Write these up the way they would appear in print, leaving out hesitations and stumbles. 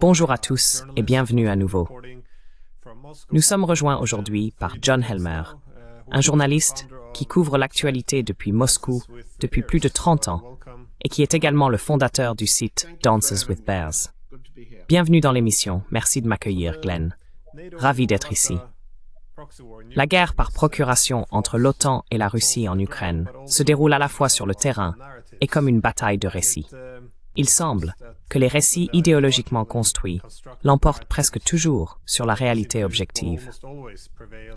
Bonjour à tous et bienvenue à nouveau. Nous sommes rejoints aujourd'hui par John Helmer, un journaliste qui couvre l'actualité depuis Moscou depuis plus de 30 ans et qui est également le fondateur du site Dances with Bears. Bienvenue dans l'émission, merci de m'accueillir, Glenn. Ravi d'être ici. La guerre par procuration entre l'OTAN et la Russie en Ukraine se déroule à la fois sur le terrain et comme une bataille de récits. Il semble que les récits idéologiquement construits l'emportent presque toujours sur la réalité objective.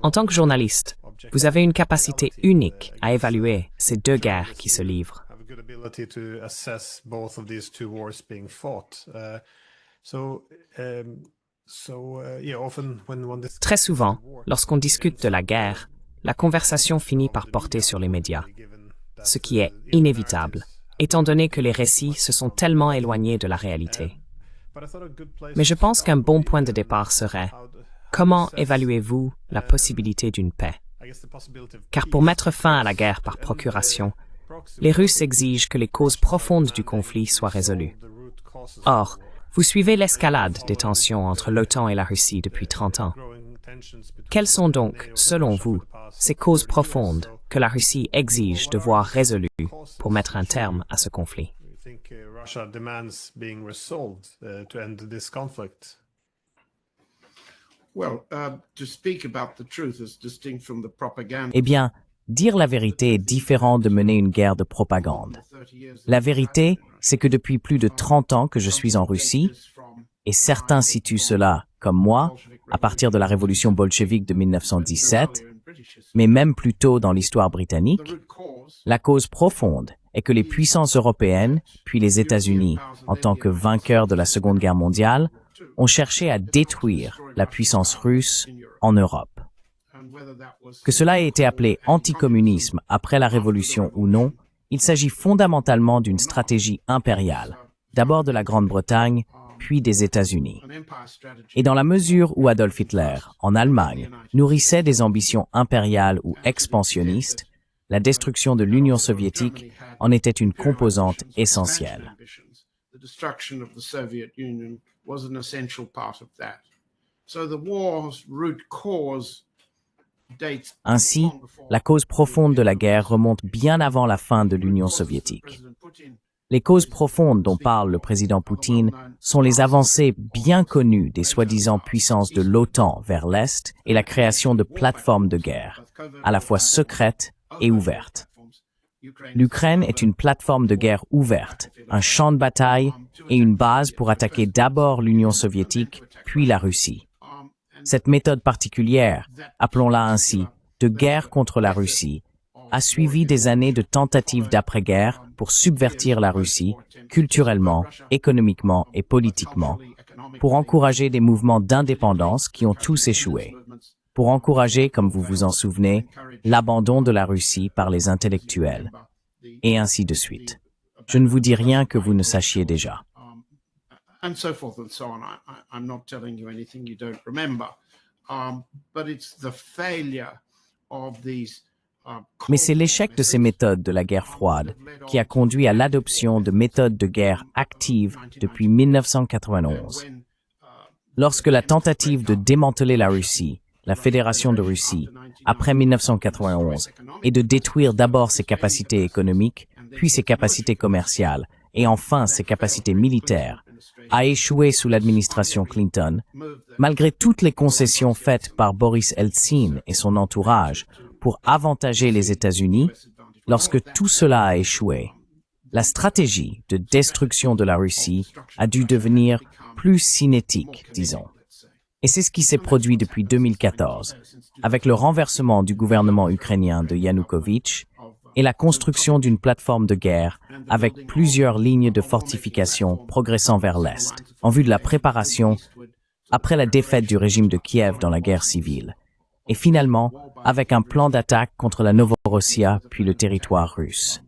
En tant que journaliste, vous avez une capacité unique à évaluer ces deux guerres qui se livrent. Très souvent, lorsqu'on discute de la guerre, la conversation finit par porter sur les médias, ce qui est inévitable, étant donné que les récits se sont tellement éloignés de la réalité. Mais je pense qu'un bon point de départ serait « Comment évaluez-vous la possibilité d'une paix ?» Car pour mettre fin à la guerre par procuration, les Russes exigent que les causes profondes du conflit soient résolues. Or, vous suivez l'escalade des tensions entre l'OTAN et la Russie depuis 30 ans. Quelles sont donc, selon vous, ces causes profondes que la Russie exige de voir résolues pour mettre un terme à ce conflit? Eh bien, dire la vérité est différent de mener une guerre de propagande. La vérité, c'est que depuis plus de 30 ans que je suis en Russie, et certains situent cela, comme moi, à partir de la révolution bolchevique de 1917, mais même plus tôt dans l'histoire britannique, la cause profonde est que les puissances européennes, puis les États-Unis, en tant que vainqueurs de la Seconde Guerre mondiale, ont cherché à détruire la puissance russe en Europe. Que cela ait été appelé anticommunisme après la Révolution ou non, il s'agit fondamentalement d'une stratégie impériale, d'abord de la Grande-Bretagne, puis des États-Unis. Et dans la mesure où Adolf Hitler, en Allemagne, nourrissait des ambitions impériales ou expansionnistes, la destruction de l'Union soviétique en était une composante essentielle. Ainsi, la cause profonde de la guerre remonte bien avant la fin de l'Union soviétique. Les causes profondes dont parle le président Poutine sont les avancées bien connues des soi-disant puissances de l'OTAN vers l'Est et la création de plateformes de guerre, à la fois secrètes et ouvertes. L'Ukraine est une plateforme de guerre ouverte, un champ de bataille et une base pour attaquer d'abord l'Union soviétique, puis la Russie. Cette méthode particulière, appelons-la ainsi, de guerre contre la Russie, a suivi des années de tentatives d'après-guerre pour subvertir la Russie, culturellement, économiquement et politiquement, pour encourager des mouvements d'indépendance qui ont tous échoué, pour encourager, comme vous vous en souvenez, l'abandon de la Russie par les intellectuels, et ainsi de suite. Je ne vous dis rien que vous ne sachiez déjà. Mais c'est l'échec de ces méthodes de la guerre froide qui a conduit à l'adoption de méthodes de guerre actives depuis 1991. Lorsque la tentative de démanteler la Russie, la Fédération de Russie, après 1991, et de détruire d'abord ses capacités économiques, puis ses capacités commerciales, et enfin ses capacités militaires, a échoué sous l'administration Clinton, malgré toutes les concessions faites par Boris Eltsine et son entourage pour avantager les États-Unis, lorsque tout cela a échoué, la stratégie de destruction de la Russie a dû devenir plus cinétique, disons. Et c'est ce qui s'est produit depuis 2014, avec le renversement du gouvernement ukrainien de Yanukovych et la construction d'une plateforme de guerre avec plusieurs lignes de fortification progressant vers l'Est, en vue de la préparation après la défaite du régime de Kiev dans la guerre civile, et finalement avec un plan d'attaque contre la Novorossia puis le territoire russe.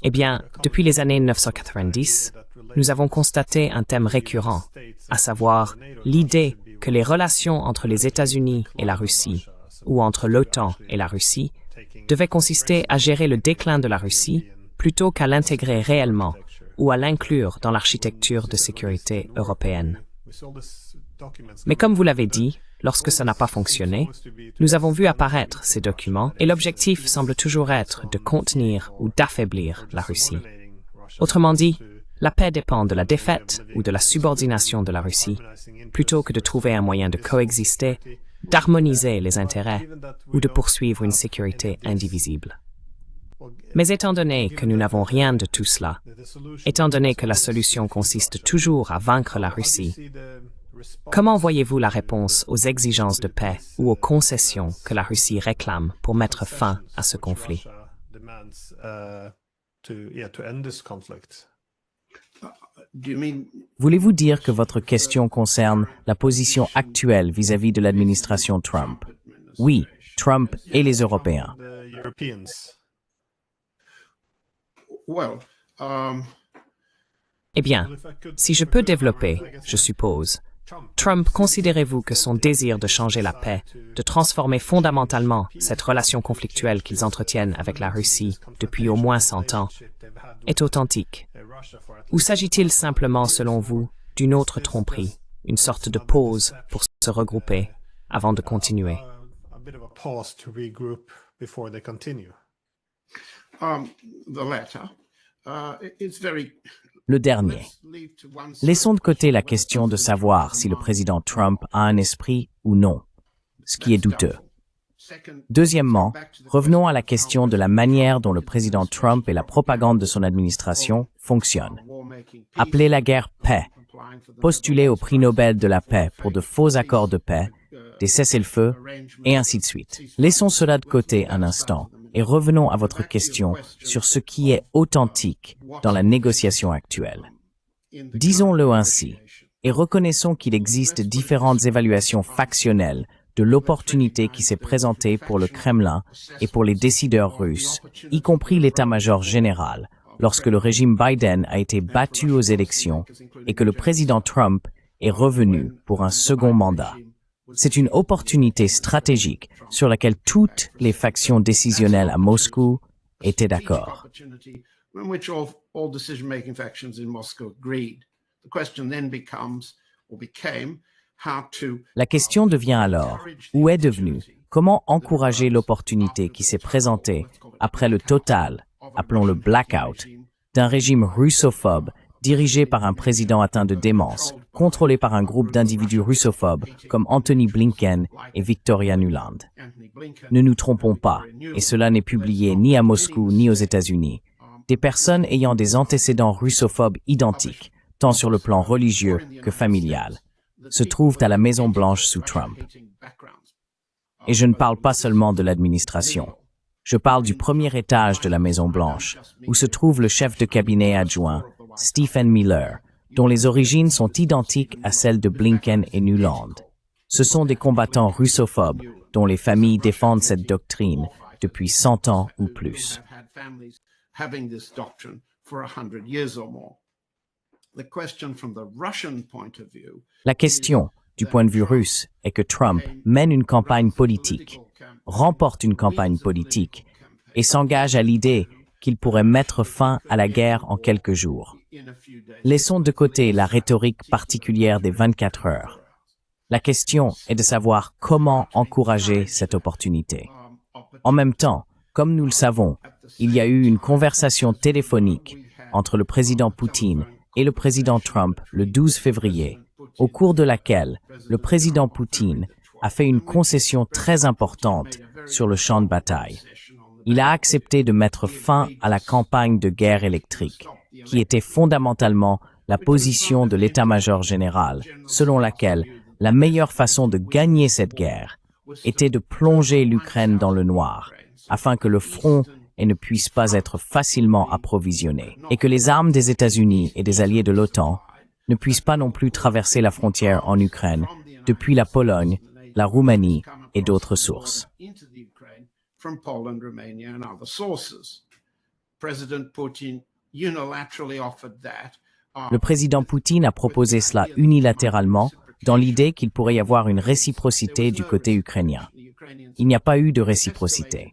Eh bien, depuis les années 1990, nous avons constaté un thème récurrent, à savoir l'idée que les relations entre les États-Unis et la Russie, ou entre l'OTAN et la Russie, devaient consister à gérer le déclin de la Russie plutôt qu'à l'intégrer réellement ou à l'inclure dans l'architecture de sécurité européenne. Mais comme vous l'avez dit, lorsque ça n'a pas fonctionné, nous avons vu apparaître ces documents et l'objectif semble toujours être de contenir ou d'affaiblir la Russie. Autrement dit, la paix dépend de la défaite ou de la subordination de la Russie, plutôt que de trouver un moyen de coexister, d'harmoniser les intérêts ou de poursuivre une sécurité indivisible. Mais étant donné que nous n'avons rien de tout cela, étant donné que la solution consiste toujours à vaincre la Russie, comment voyez-vous la réponse aux exigences de paix ou aux concessions que la Russie réclame pour mettre fin à ce conflit? Voulez-vous dire que votre question concerne la position actuelle vis-à-vis de l'administration Trump? Oui, Trump et les Européens. Eh bien, si je peux développer, je suppose, Trump, considérez-vous que son désir de changer la paix, de transformer fondamentalement cette relation conflictuelle qu'ils entretiennent avec la Russie depuis au moins 100 ans, est authentique? Ou s'agit-il simplement, selon vous, d'une autre tromperie, une sorte de pause pour se regrouper avant de continuer? Le dernier. Laissons de côté la question de savoir si le président Trump a un esprit ou non, ce qui est douteux. Deuxièmement, revenons à la question de la manière dont le président Trump et la propagande de son administration fonctionnent. Appeler la guerre paix, postuler au prix Nobel de la paix pour de faux accords de paix, des cessez-le-feu, et ainsi de suite. Laissons cela de côté un instant et revenons à votre question sur ce qui est authentique dans la négociation actuelle. Disons-le ainsi, et reconnaissons qu'il existe différentes évaluations factionnelles de l'opportunité qui s'est présentée pour le Kremlin et pour les décideurs russes, y compris l'état-major général, lorsque le régime Biden a été battu aux élections et que le président Trump est revenu pour un second mandat. C'est une opportunité stratégique sur laquelle toutes les factions décisionnelles à Moscou étaient d'accord. La question devient alors, ou est devenue, comment encourager l'opportunité qui s'est présentée après le total, appelons-le blackout, d'un régime russophobe dirigé par un président atteint de démence, contrôlé par un groupe d'individus russophobes comme Antony Blinken et Victoria Nuland. Ne nous trompons pas, et cela n'est publié ni à Moscou ni aux États-Unis. Des personnes ayant des antécédents russophobes identiques, tant sur le plan religieux que familial, se trouvent à la Maison-Blanche sous Trump. Et je ne parle pas seulement de l'administration. Je parle du premier étage de la Maison-Blanche, où se trouve le chef de cabinet adjoint, Stephen Miller, dont les origines sont identiques à celles de Blinken et Nuland. Ce sont des combattants russophobes dont les familles défendent cette doctrine depuis 100 ans ou plus. La question, du point de vue russe, est que Trump mène une campagne politique, remporte une campagne politique et s'engage à l'idée qu'il pourrait mettre fin à la guerre en quelques jours. Laissons de côté la rhétorique particulière des 24 heures. La question est de savoir comment encourager cette opportunité. En même temps, comme nous le savons, il y a eu une conversation téléphonique entre le président Poutine et le président Trump le 12 février, au cours de laquelle le président Poutine a fait une concession très importante sur le champ de bataille. Il a accepté de mettre fin à la campagne de guerre électrique, qui était fondamentalement la position de l'état-major général, selon laquelle la meilleure façon de gagner cette guerre était de plonger l'Ukraine dans le noir, afin que le front ne puisse pas être facilement approvisionné, et que les armes des États-Unis et des alliés de l'OTAN ne puissent pas non plus traverser la frontière en Ukraine depuis la Pologne, la Roumanie et d'autres sources. Le président Poutine a proposé cela unilatéralement dans l'idée qu'il pourrait y avoir une réciprocité du côté ukrainien. Il n'y a pas eu de réciprocité.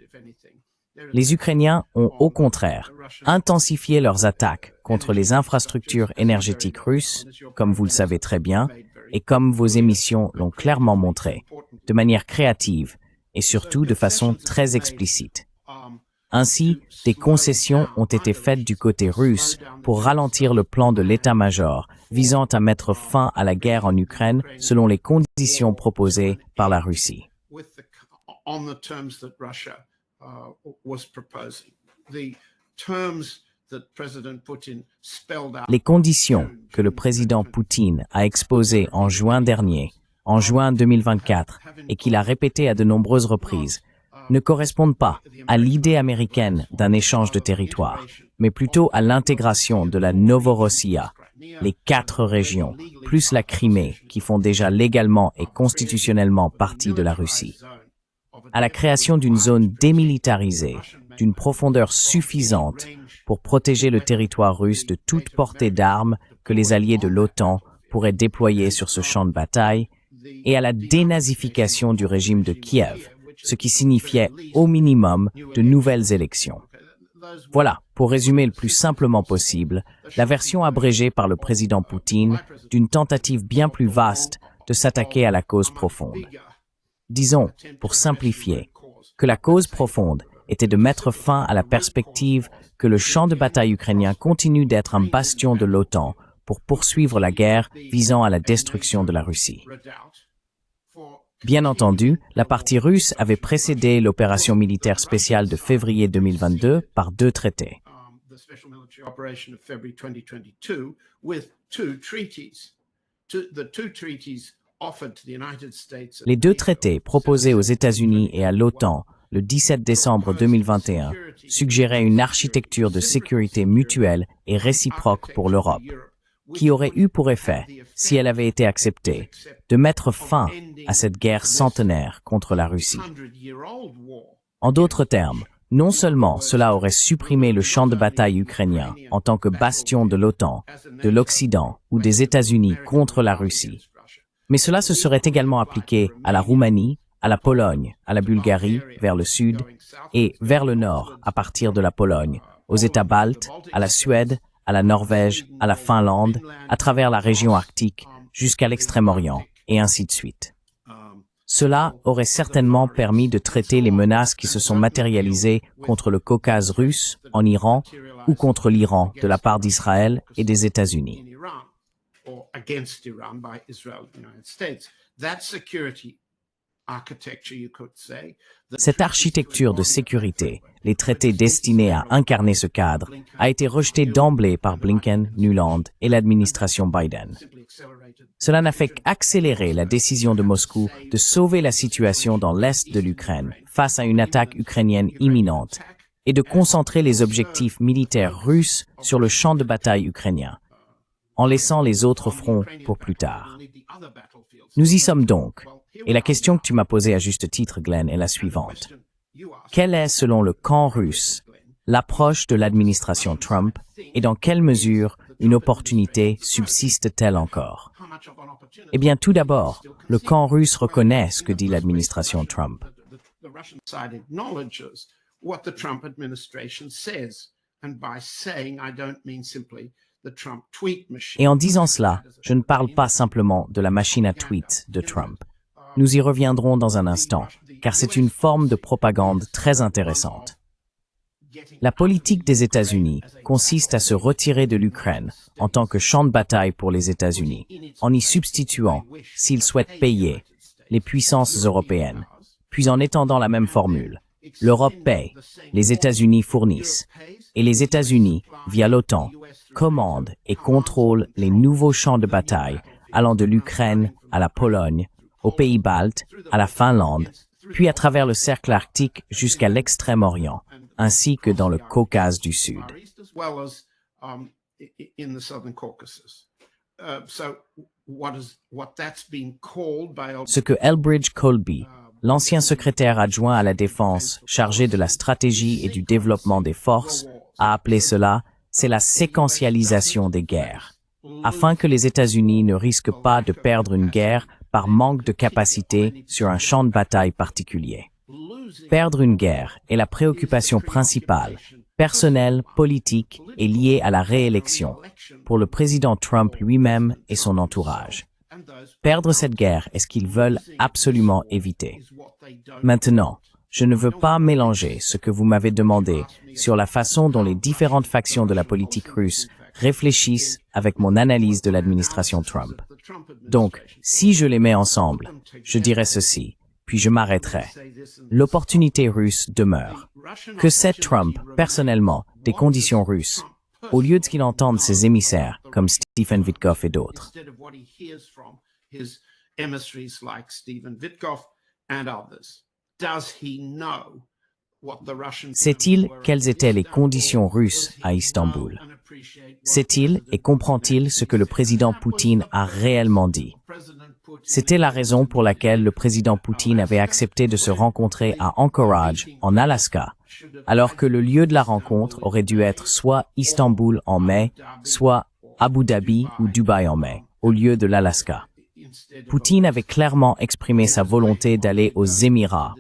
Les Ukrainiens ont, au contraire, intensifié leurs attaques contre les infrastructures énergétiques russes, comme vous le savez très bien, et comme vos émissions l'ont clairement montré, de manière créative et surtout de façon très explicite. Ainsi, des concessions ont été faites du côté russe pour ralentir le plan de l'état-major visant à mettre fin à la guerre en Ukraine selon les conditions proposées par la Russie. Les conditions que le président Poutine a exposées en juin dernier, en juin 2024, et qu'il a répétées à de nombreuses reprises, ne correspondent pas à l'idée américaine d'un échange de territoire, mais plutôt à l'intégration de la Novorossiya, les 4 régions, plus la Crimée, qui font déjà légalement et constitutionnellement partie de la Russie, à la création d'une zone démilitarisée, d'une profondeur suffisante pour protéger le territoire russe de toute portée d'armes que les alliés de l'OTAN pourraient déployer sur ce champ de bataille, et à la dénazification du régime de Kiev, ce qui signifiait au minimum de nouvelles élections. Voilà, pour résumer le plus simplement possible, la version abrégée par le président Poutine d'une tentative bien plus vaste de s'attaquer à la cause profonde. Disons, pour simplifier, que la cause profonde était de mettre fin à la perspective que le champ de bataille ukrainien continue d'être un bastion de l'OTAN pour poursuivre la guerre visant à la destruction de la Russie. Bien entendu, la partie russe avait précédé l'opération militaire spéciale de février 2022 par 2 traités. Les 2 traités proposés aux États-Unis et à l'OTAN le 17 décembre 2021 suggéraient une architecture de sécurité mutuelle et réciproque pour l'Europe, qui aurait eu pour effet, si elle avait été acceptée, de mettre fin à cette guerre centenaire contre la Russie. En d'autres termes, non seulement cela aurait supprimé le champ de bataille ukrainien en tant que bastion de l'OTAN, de l'Occident ou des États-Unis contre la Russie, mais cela se serait également appliqué à la Roumanie, à la Pologne, à la Bulgarie, vers le sud, et vers le nord, à partir de la Pologne, aux États baltes, à la Suède, à la Norvège, à la Finlande, à travers la région arctique, jusqu'à l'Extrême-Orient, et ainsi de suite. Cela aurait certainement permis de traiter les menaces qui se sont matérialisées contre le Caucase russe, en Iran, ou contre l'Iran de la part d'Israël et des États-Unis. Cette architecture de sécurité, les traités destinés à incarner ce cadre, a été rejetée d'emblée par Blinken, Nuland et l'administration Biden. Cela n'a fait qu'accélérer la décision de Moscou de sauver la situation dans l'est de l'Ukraine face à une attaque ukrainienne imminente et de concentrer les objectifs militaires russes sur le champ de bataille ukrainien, en laissant les autres fronts pour plus tard. Nous y sommes donc. Et la question que tu m'as posée à juste titre, Glenn, est la suivante. Quelle est, selon le camp russe, l'approche de l'administration Trump et dans quelle mesure une opportunité subsiste-t-elle encore? Eh bien, tout d'abord, le camp russe reconnaît ce que dit l'administration Trump. Et en disant cela, je ne parle pas simplement de la machine à tweets de Trump. Nous y reviendrons dans un instant, car c'est une forme de propagande très intéressante. La politique des États-Unis consiste à se retirer de l'Ukraine en tant que champ de bataille pour les États-Unis, en y substituant, s'ils souhaitent payer, les puissances européennes, puis en étendant la même formule. L'Europe paye, les États-Unis fournissent, et les États-Unis, via l'OTAN, commandent et contrôlent les nouveaux champs de bataille allant de l'Ukraine à la Pologne, aux pays baltes, à la Finlande, puis à travers le cercle arctique jusqu'à l'Extrême-Orient, ainsi que dans le Caucase du Sud. Ce que Elbridge Colby, l'ancien secrétaire adjoint à la Défense chargé de la stratégie et du développement des forces, a appelé cela, c'est la séquentialisation des guerres. afin que les États-Unis ne risquent pas de perdre une guerre par manque de capacité sur un champ de bataille particulier. Perdre une guerre est la préoccupation principale, personnelle, politique et liée à la réélection, pour le président Trump lui-même et son entourage. Perdre cette guerre est ce qu'ils veulent absolument éviter. Maintenant, je ne veux pas mélanger ce que vous m'avez demandé sur la façon dont les différentes factions de la politique russe réfléchissent avec mon analyse de l'administration Trump. Donc, si je les mets ensemble, je dirais ceci, puis je m'arrêterai. L'opportunité russe demeure. Que sait Trump, personnellement, des conditions russes, au lieu de ce qu'il entende de ses émissaires, comme Stephen Witkoff et d'autres? Sait-il quelles étaient les conditions russes à Istanbul? Sait-il et comprend-il ce que le président Poutine a réellement dit? C'était la raison pour laquelle le président Poutine avait accepté de se rencontrer à Anchorage, en Alaska, alors que le lieu de la rencontre aurait dû être soit Istanbul en mai, soit Abu Dhabi ou Dubaï en mai, au lieu de l'Alaska. Poutine avait clairement exprimé sa volonté d'aller aux Émirats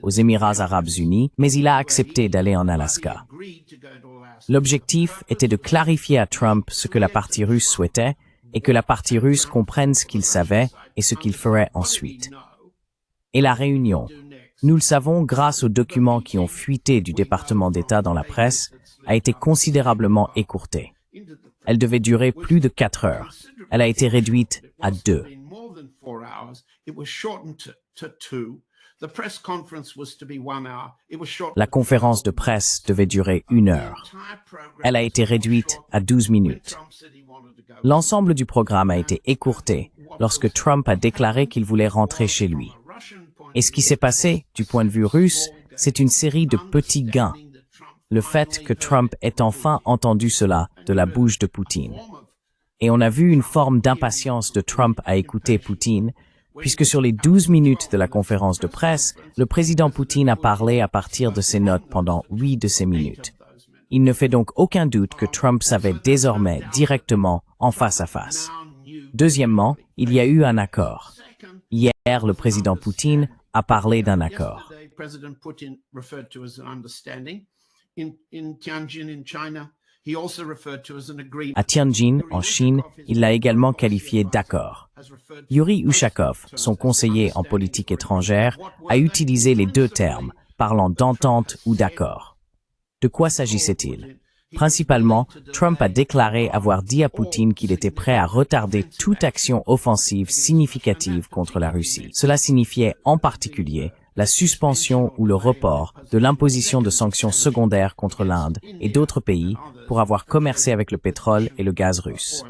Arabes Unis, mais il a accepté d'aller en Alaska. L'objectif était de clarifier à Trump ce que la partie russe souhaitait et que la partie russe comprenne ce qu'il savait et ce qu'il ferait ensuite. Et la réunion, nous le savons grâce aux documents qui ont fuité du département d'État dans la presse, a été considérablement écourtée. Elle devait durer plus de 4 heures. Elle a été réduite à 2. La conférence de presse devait durer 1 heure. Elle a été réduite à 12 minutes. L'ensemble du programme a été écourté lorsque Trump a déclaré qu'il voulait rentrer chez lui. Et ce qui s'est passé, du point de vue russe, c'est une série de petits gains. Le fait que Trump ait enfin entendu cela de la bouche de Poutine. Et on a vu une forme d'impatience de Trump à écouter Poutine, puisque sur les 12 minutes de la conférence de presse, le président Poutine a parlé à partir de ses notes pendant 8 de ces minutes. Il ne fait donc aucun doute que Trump savait désormais directement en face à face. Deuxièmement, il y a eu un accord. Hier, le président Poutine a parlé d'un accord. À Tianjin, en Chine, il l'a également qualifié d'accord. Yuri Ushakov, son conseiller en politique étrangère, a utilisé les deux termes, parlant d'entente ou d'accord. De quoi s'agissait-il? Principalement, Trump a déclaré avoir dit à Poutine qu'il était prêt à retarder toute action offensive significative contre la Russie. Cela signifiait en particulier la suspension ou le report de l'imposition de sanctions secondaires contre l'Inde et d'autres pays pour avoir commercé avec le pétrole et le gaz russe.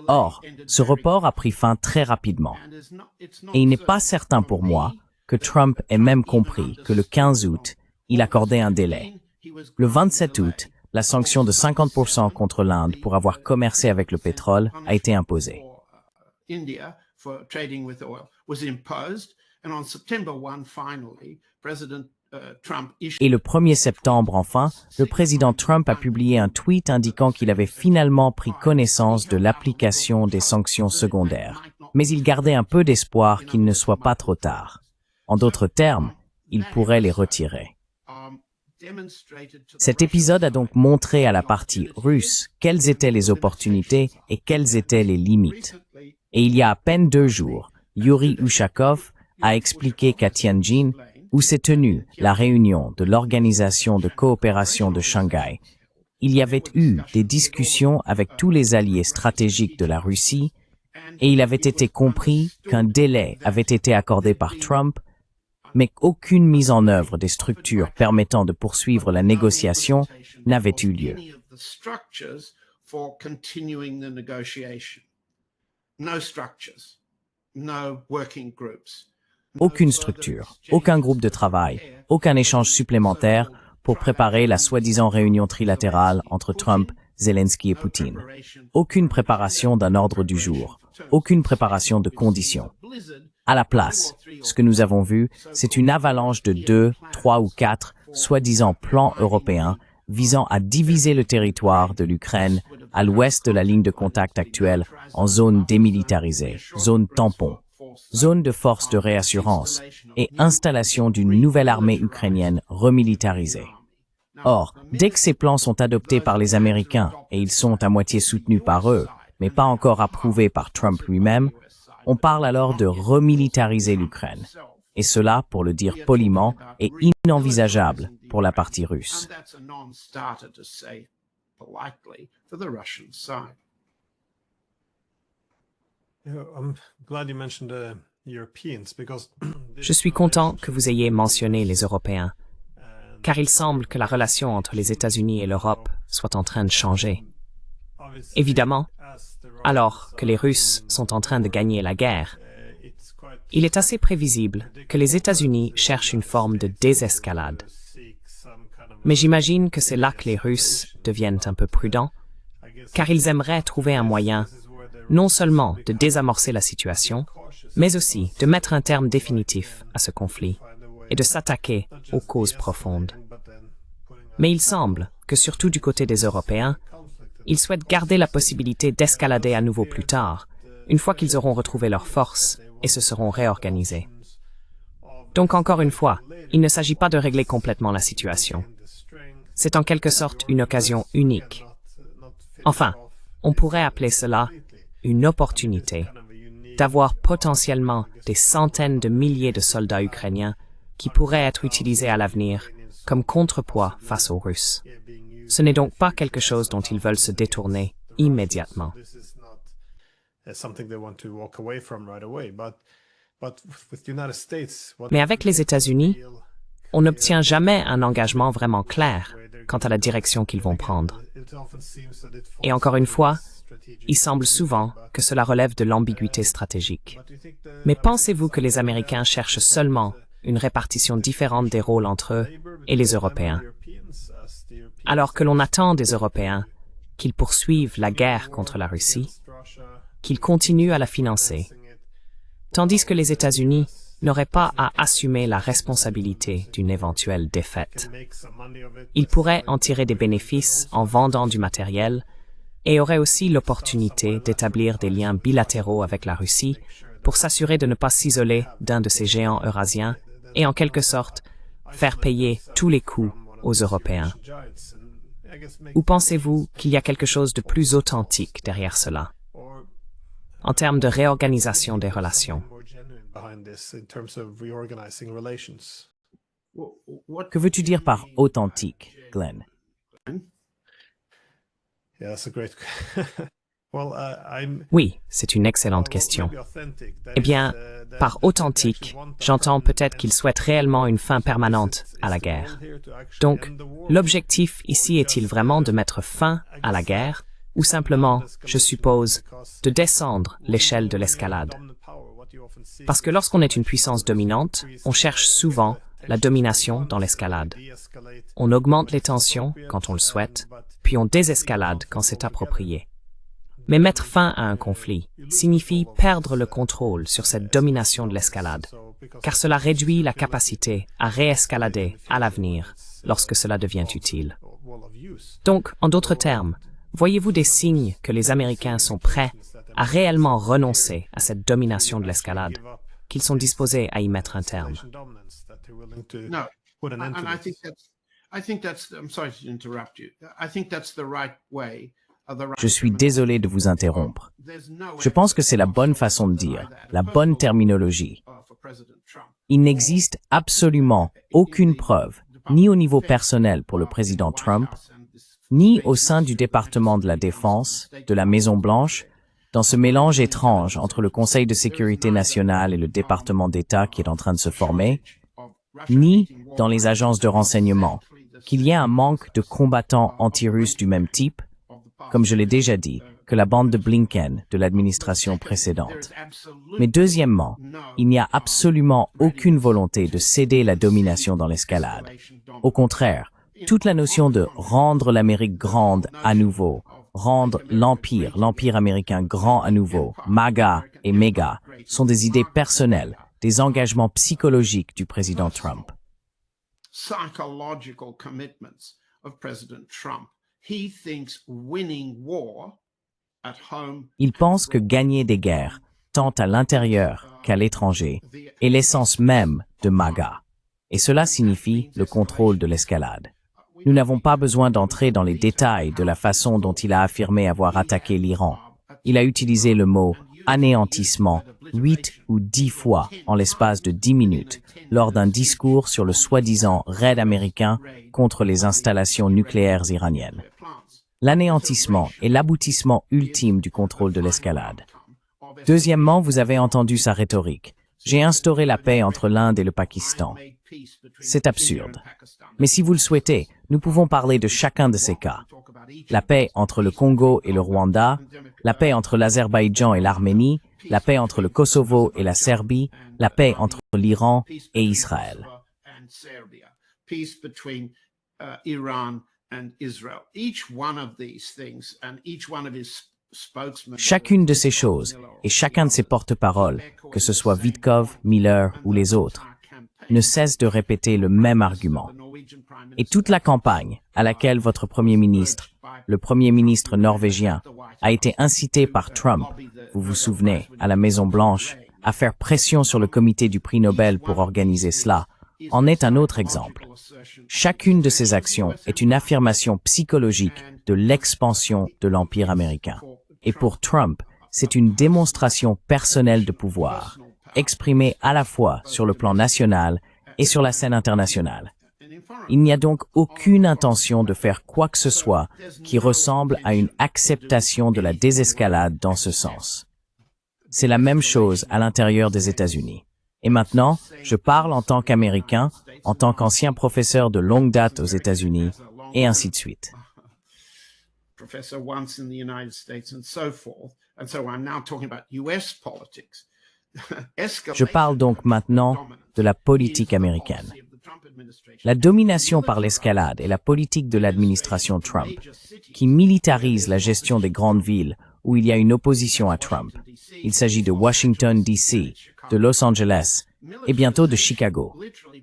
Or, ce report a pris fin très rapidement. Et il n'est pas certain pour moi que Trump ait même compris que le 15 août, il accordait un délai. Le 27 août, la sanction de 50% contre l'Inde pour avoir commercé avec le pétrole a été imposée. Et le 1er septembre, enfin, le président Trump a publié un tweet indiquant qu'il avait finalement pris connaissance de l'application des sanctions secondaires. Mais il gardait un peu d'espoir qu'il ne soit pas trop tard. En d'autres termes, il pourrait les retirer. Cet épisode a donc montré à la partie russe quelles étaient les opportunités et quelles étaient les limites. Et il y a à peine 2 jours, Yuri Ushakov a expliqué qu'à Tianjin, où s'est tenue la réunion de l'Organisation de coopération de Shanghai, il y avait eu des discussions avec tous les alliés stratégiques de la Russie et il avait été compris qu'un délai avait été accordé par Trump, mais qu'aucune mise en œuvre des structures permettant de poursuivre la négociation n'avait eu lieu. Aucune structure, aucun groupe de travail, aucun échange supplémentaire pour préparer la soi-disant réunion trilatérale entre Trump, Zelensky et Poutine. Aucune préparation d'un ordre du jour, aucune préparation de conditions. À la place, ce que nous avons vu, c'est une avalanche de 2, 3 ou 4 soi-disant plans européens visant à diviser le territoire de l'Ukraine à l'ouest de la ligne de contact actuelle en zone démilitarisée, zone tampon, zone de force de réassurance et installation d'une nouvelle armée ukrainienne remilitarisée. Or, dès que ces plans sont adoptés par les Américains, et ils sont à moitié soutenus par eux, mais pas encore approuvés par Trump lui-même, on parle alors de remilitariser l'Ukraine. Et cela, pour le dire poliment, est inenvisageable pour la partie russe. Je suis content que vous ayez mentionné les Européens, car il semble que la relation entre les États-Unis et l'Europe soit en train de changer. Évidemment, alors que les Russes sont en train de gagner la guerre, il est assez prévisible que les États-Unis cherchent une forme de désescalade. Mais j'imagine que c'est là que les Russes deviennent un peu prudents, car ils aimeraient trouver un moyen non seulement de désamorcer la situation, mais aussi de mettre un terme définitif à ce conflit et de s'attaquer aux causes profondes. Mais il semble que surtout du côté des Européens, ils souhaitent garder la possibilité d'escalader à nouveau plus tard, une fois qu'ils auront retrouvé leurs forces et se seront réorganisés. Donc encore une fois, il ne s'agit pas de régler complètement la situation. C'est en quelque sorte une occasion unique. Enfin, on pourrait appeler cela une opportunité d'avoir potentiellement des centaines de milliers de soldats ukrainiens qui pourraient être utilisés à l'avenir comme contrepoids face aux Russes. Ce n'est donc pas quelque chose dont ils veulent se détourner immédiatement. Mais avec les États-Unis, on n'obtient jamais un engagement vraiment clair quant à la direction qu'ils vont prendre. Et encore une fois, il semble souvent que cela relève de l'ambiguïté stratégique. Mais pensez-vous que les Américains cherchent seulement une répartition différente des rôles entre eux et les Européens, alors que l'on attend des Européens qu'ils poursuivent la guerre contre la Russie, qu'ils continuent à la financer, tandis que les États-Unis n'auraient pas à assumer la responsabilité d'une éventuelle défaite. Ils pourraient en tirer des bénéfices en vendant du matériel et auraient aussi l'opportunité d'établir des liens bilatéraux avec la Russie pour s'assurer de ne pas s'isoler d'un de ces géants eurasiens et en quelque sorte faire payer tous les coûts aux Européens. Ou pensez-vous qu'il y a quelque chose de plus authentique derrière cela, en termes de réorganisation des relations? Que veux-tu dire par authentique, Glenn? Oui, c'est une excellente question. Eh bien, par authentique, j'entends peut-être qu'ils souhaitent réellement une fin permanente à la guerre. Donc, l'objectif ici est-il vraiment de mettre fin à la guerre ou simplement, je suppose, de descendre l'échelle de l'escalade? Parce que lorsqu'on est une puissance dominante, on cherche souvent la domination dans l'escalade. On augmente les tensions quand on le souhaite, puis on désescalade quand c'est approprié. Mais mettre fin à un conflit signifie perdre le contrôle sur cette domination de l'escalade, car cela réduit la capacité à réescalader à l'avenir lorsque cela devient utile. Donc, en d'autres termes, voyez-vous des signes que les Américains sont prêts à réellement renoncer à cette domination de l'escalade, qu'ils sont disposés à y mettre un terme? Je suis désolé de vous interrompre. Je pense que c'est la bonne façon de dire, la bonne terminologie. Il n'existe absolument aucune preuve, ni au niveau personnel pour le président Trump, ni au sein du département de la Défense, de la Maison-Blanche, dans ce mélange étrange entre le Conseil de sécurité nationale et le département d'État qui est en train de se former, ni dans les agences de renseignement, qu'il y ait un manque de combattants anti-russes du même type, comme je l'ai déjà dit, que la bande de Blinken de l'administration précédente. Mais deuxièmement, il n'y a absolument aucune volonté de céder la domination dans l'escalade. Au contraire, toute la notion de rendre l'Amérique grande à nouveau, rendre l'Empire américain grand à nouveau, MAGA et méga, sont des idées personnelles, des engagements psychologiques du président Trump. Il pense que gagner des guerres, tant à l'intérieur qu'à l'étranger, est l'essence même de MAGA. Et cela signifie le contrôle de l'escalade. Nous n'avons pas besoin d'entrer dans les détails de la façon dont il a affirmé avoir attaqué l'Iran. Il a utilisé le mot « anéantissement » 8 ou 10 fois en l'espace de 10 minutes lors d'un discours sur le soi-disant raid américain contre les installations nucléaires iraniennes. L'anéantissement est l'aboutissement ultime du contrôle de l'escalade. Deuxièmement, vous avez entendu sa rhétorique. J'ai instauré la paix entre l'Inde et le Pakistan. C'est absurde. Mais si vous le souhaitez, nous pouvons parler de chacun de ces cas. La paix entre le Congo et le Rwanda, la paix entre l'Azerbaïdjan et l'Arménie, la paix entre le Kosovo et la Serbie, la paix entre l'Iran et Israël. Chacune de ces choses et chacun de ces porte-paroles, que ce soit Witkoff, Miller ou les autres, ne cesse de répéter le même argument. Et toute la campagne à laquelle votre Premier ministre, le Premier ministre norvégien, a été incité par Trump, vous vous souvenez, à la Maison-Blanche, à faire pression sur le comité du prix Nobel pour organiser cela, en est un autre exemple. Chacune de ces actions est une affirmation psychologique de l'expansion de l'Empire américain. Et pour Trump, c'est une démonstration personnelle de pouvoir, exprimée à la fois sur le plan national et sur la scène internationale. Il n'y a donc aucune intention de faire quoi que ce soit qui ressemble à une acceptation de la désescalade dans ce sens. C'est la même chose à l'intérieur des États-Unis. Et maintenant, je parle en tant qu'Américain, en tant qu'ancien professeur de longue date aux États-Unis, et ainsi de suite. Je parle donc maintenant de la politique américaine. La domination par l'escalade est la politique de l'administration Trump, qui militarise la gestion des grandes villes où il y a une opposition à Trump. Il s'agit de Washington, D.C., de Los Angeles et bientôt de Chicago.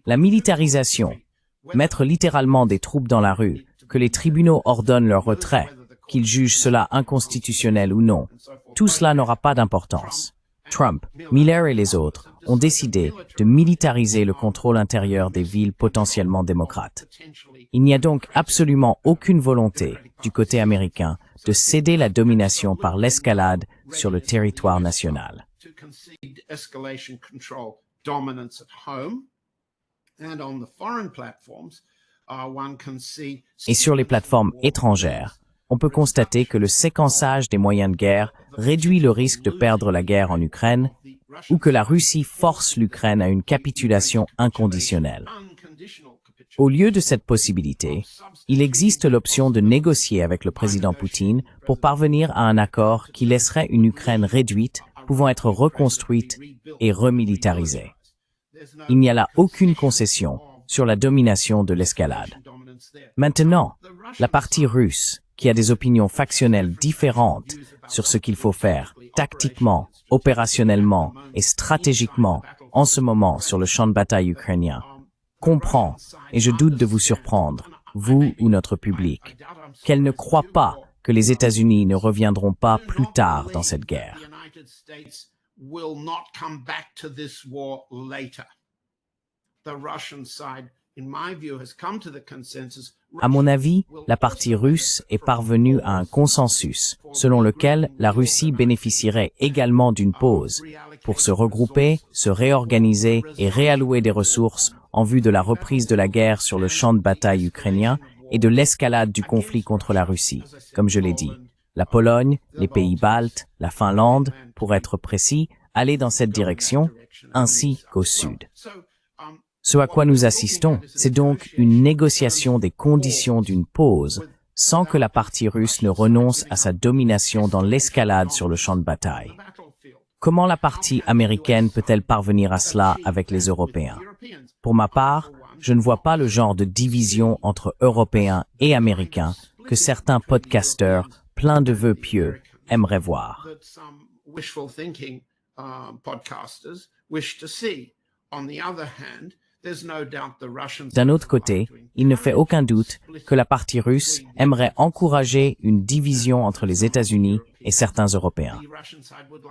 La militarisation, mettre littéralement des troupes dans la rue, que les tribunaux ordonnent leur retrait, qu'ils jugent cela inconstitutionnel ou non, tout cela n'aura pas d'importance. Trump, Miller et les autres ont décidé de militariser le contrôle intérieur des villes potentiellement démocrates. Il n'y a donc absolument aucune volonté, du côté américain, de céder la domination par l'escalade sur le territoire national. Et sur les plateformes étrangères, on peut constater que le séquençage des moyens de guerre réduit le risque de perdre la guerre en Ukraine ou que la Russie force l'Ukraine à une capitulation inconditionnelle. Au lieu de cette possibilité, il existe l'option de négocier avec le président Poutine pour parvenir à un accord qui laisserait une Ukraine réduite, pouvant être reconstruite et remilitarisée. Il n'y a là aucune concession sur la domination de l'escalade. Maintenant, la partie russe, qui a des opinions factionnelles différentes sur ce qu'il faut faire tactiquement, opérationnellement et stratégiquement en ce moment sur le champ de bataille ukrainien, comprend, et je doute de vous surprendre, vous ou notre public, qu'elle ne croit pas que les États-Unis ne reviendront pas plus tard dans cette guerre. À mon avis, la partie russe est parvenue à un consensus selon lequel la Russie bénéficierait également d'une pause pour se regrouper, se réorganiser et réallouer des ressources en vue de la reprise de la guerre sur le champ de bataille ukrainien et de l'escalade du conflit contre la Russie, comme je l'ai dit. La Pologne, les pays baltes, la Finlande, pour être précis, allaient dans cette direction, ainsi qu'au sud. Ce à quoi nous assistons, c'est donc une négociation des conditions d'une pause, sans que la partie russe ne renonce à sa domination dans l'escalade sur le champ de bataille. Comment la partie américaine peut-elle parvenir à cela avec les Européens? Pour ma part, je ne vois pas le genre de division entre Européens et Américains que certains podcasteurs pleins de vœux pieux aimeraient voir. D'un autre côté, il ne fait aucun doute que la partie russe aimerait encourager une division entre les États-Unis et certains Européens.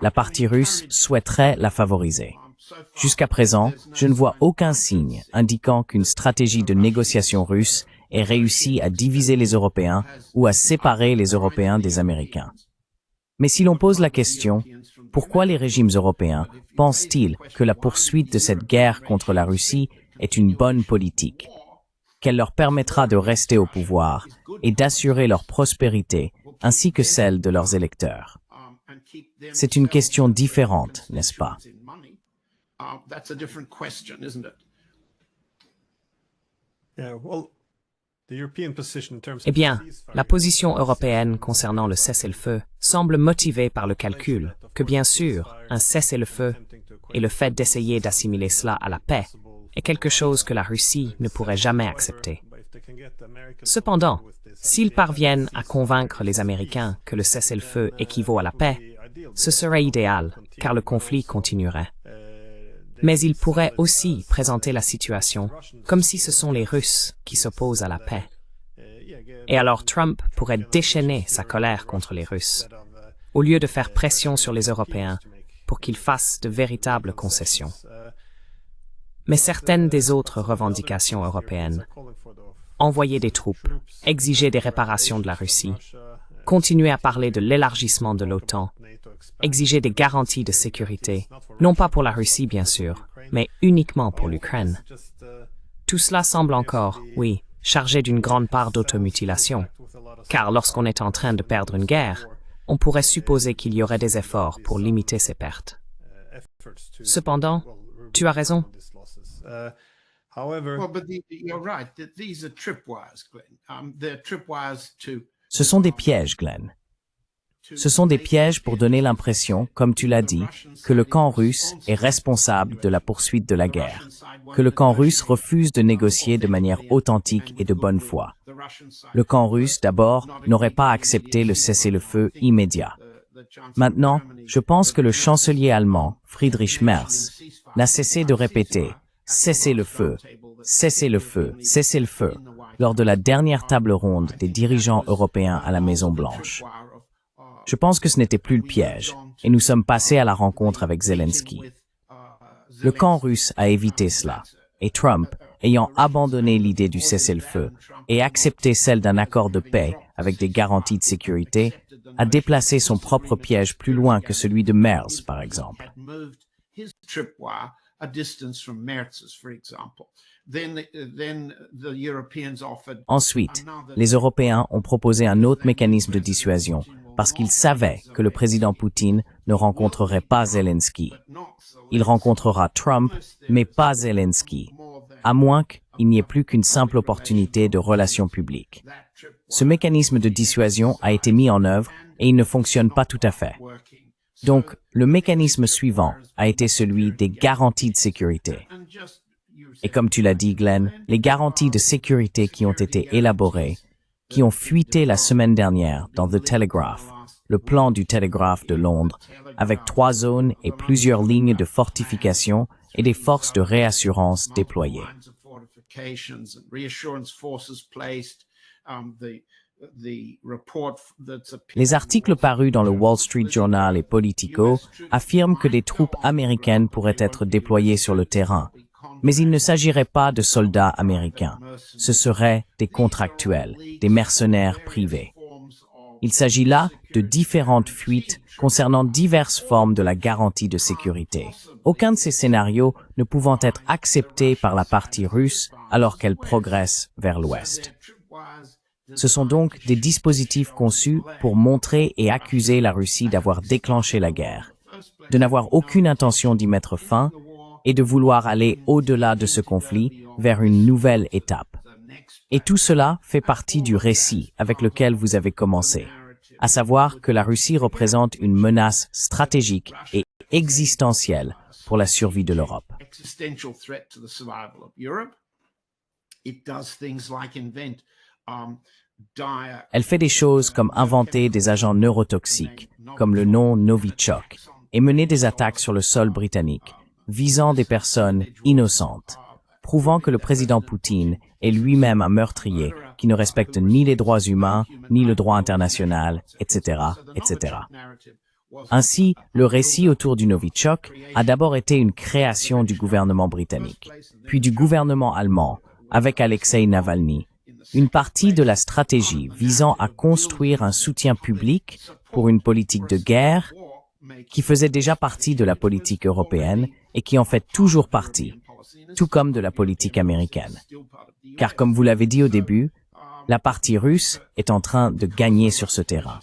La partie russe souhaiterait la favoriser. Jusqu'à présent, je ne vois aucun signe indiquant qu'une stratégie de négociation russe ait réussi à diviser les Européens ou à séparer les Européens des Américains. Mais si l'on pose la question, pourquoi les régimes européens pensent-ils que la poursuite de cette guerre contre la Russie est une bonne politique, qu'elle leur permettra de rester au pouvoir et d'assurer leur prospérité ainsi que celle de leurs électeurs? C'est une question différente, n'est-ce pas? Eh bien, la position européenne concernant le cessez-le-feu semble motivée par le calcul que, bien sûr, un cessez-le-feu et le fait d'essayer d'assimiler cela à la paix est quelque chose que la Russie ne pourrait jamais accepter. Cependant, s'ils parviennent à convaincre les Américains que le cessez-le-feu équivaut à la paix, ce serait idéal, car le conflit continuerait. Mais ils pourraient aussi présenter la situation comme si ce sont les Russes qui s'opposent à la paix. Et alors Trump pourrait déchaîner sa colère contre les Russes, au lieu de faire pression sur les Européens pour qu'ils fassent de véritables concessions. Mais certaines des autres revendications européennes, envoyer des troupes, exiger des réparations de la Russie, continuer à parler de l'élargissement de l'OTAN, exiger des garanties de sécurité, non pas pour la Russie bien sûr, mais uniquement pour l'Ukraine. Tout cela semble encore, oui, chargé d'une grande part d'automutilation, car lorsqu'on est en train de perdre une guerre, on pourrait supposer qu'il y aurait des efforts pour limiter ces pertes. Cependant, tu as raison. Ce sont des pièges, Glenn. Ce sont des pièges pour donner l'impression, comme tu l'as dit, que le camp russe est responsable de la poursuite de la guerre, que le camp russe refuse de négocier de manière authentique et de bonne foi. Le camp russe, d'abord, n'aurait pas accepté le cessez-le-feu immédiat. Maintenant, je pense que le chancelier allemand, Friedrich Merz, n'a cessé de répéter « cessez-le-feu, cessez-le-feu, cessez-le-feu » lors de la dernière table ronde des dirigeants européens à la Maison-Blanche. Je pense que ce n'était plus le piège, et nous sommes passés à la rencontre avec Zelensky. Le camp russe a évité cela, et Trump, ayant abandonné l'idée du cessez-le-feu et accepté celle d'un accord de paix avec des garanties de sécurité, a déplacé son propre piège plus loin que celui de Merz, par exemple. Ensuite, les Européens ont proposé un autre mécanisme de dissuasion parce qu'ils savaient que le président Poutine ne rencontrerait pas Zelensky. Il rencontrera Trump, mais pas Zelensky, à moins qu'il n'y ait plus qu'une simple opportunité de relations publiques. Ce mécanisme de dissuasion a été mis en œuvre et il ne fonctionne pas tout à fait. Donc, le mécanisme suivant a été celui des garanties de sécurité. Et comme tu l'as dit, Glenn, les garanties de sécurité qui ont été élaborées, qui ont fuité la semaine dernière dans The Telegraph, le plan du Telegraph de Londres, avec 3 zones et plusieurs lignes de fortification et des forces de réassurance déployées. Les articles parus dans le Wall Street Journal et Politico affirment que des troupes américaines pourraient être déployées sur le terrain. Mais il ne s'agirait pas de soldats américains. Ce seraient des contractuels, des mercenaires privés. Il s'agit là de différentes fuites concernant diverses formes de la garantie de sécurité. Aucun de ces scénarios ne pouvant être accepté par la partie russe alors qu'elle progresse vers l'ouest. Ce sont donc des dispositifs conçus pour montrer et accuser la Russie d'avoir déclenché la guerre, de n'avoir aucune intention d'y mettre fin et de vouloir aller au-delà de ce conflit vers une nouvelle étape. Et tout cela fait partie du récit avec lequel vous avez commencé, à savoir que la Russie représente une menace stratégique et existentielle pour la survie de l'Europe. Elle fait des choses comme inventer des agents neurotoxiques, comme le nom Novichok, et mener des attaques sur le sol britannique, visant des personnes innocentes, prouvant que le président Poutine est lui-même un meurtrier qui ne respecte ni les droits humains, ni le droit international, etc., etc. Ainsi, le récit autour du Novichok a d'abord été une création du gouvernement britannique, puis du gouvernement allemand, avec Alexei Navalny, une partie de la stratégie visant à construire un soutien public pour une politique de guerre qui faisait déjà partie de la politique européenne et qui en fait toujours partie, tout comme de la politique américaine. Car comme vous l'avez dit au début, la partie russe est en train de gagner sur ce terrain.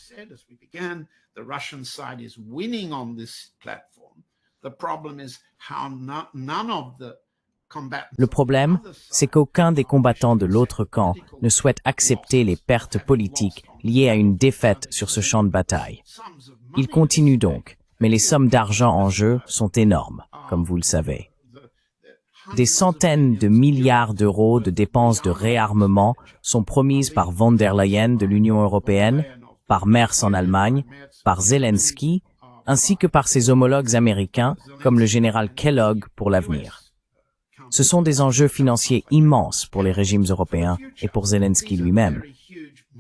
Le problème, c'est qu'aucun des combattants de l'autre camp ne souhaite accepter les pertes politiques liées à une défaite sur ce champ de bataille. Ils continuent donc, mais les sommes d'argent en jeu sont énormes, comme vous le savez. Des centaines de milliards d'euros de dépenses de réarmement sont promises par von der Leyen de l'Union européenne, par Merz en Allemagne, par Zelensky, ainsi que par ses homologues américains comme le général Kellogg pour l'avenir. Ce sont des enjeux financiers immenses pour les régimes européens et pour Zelensky lui-même.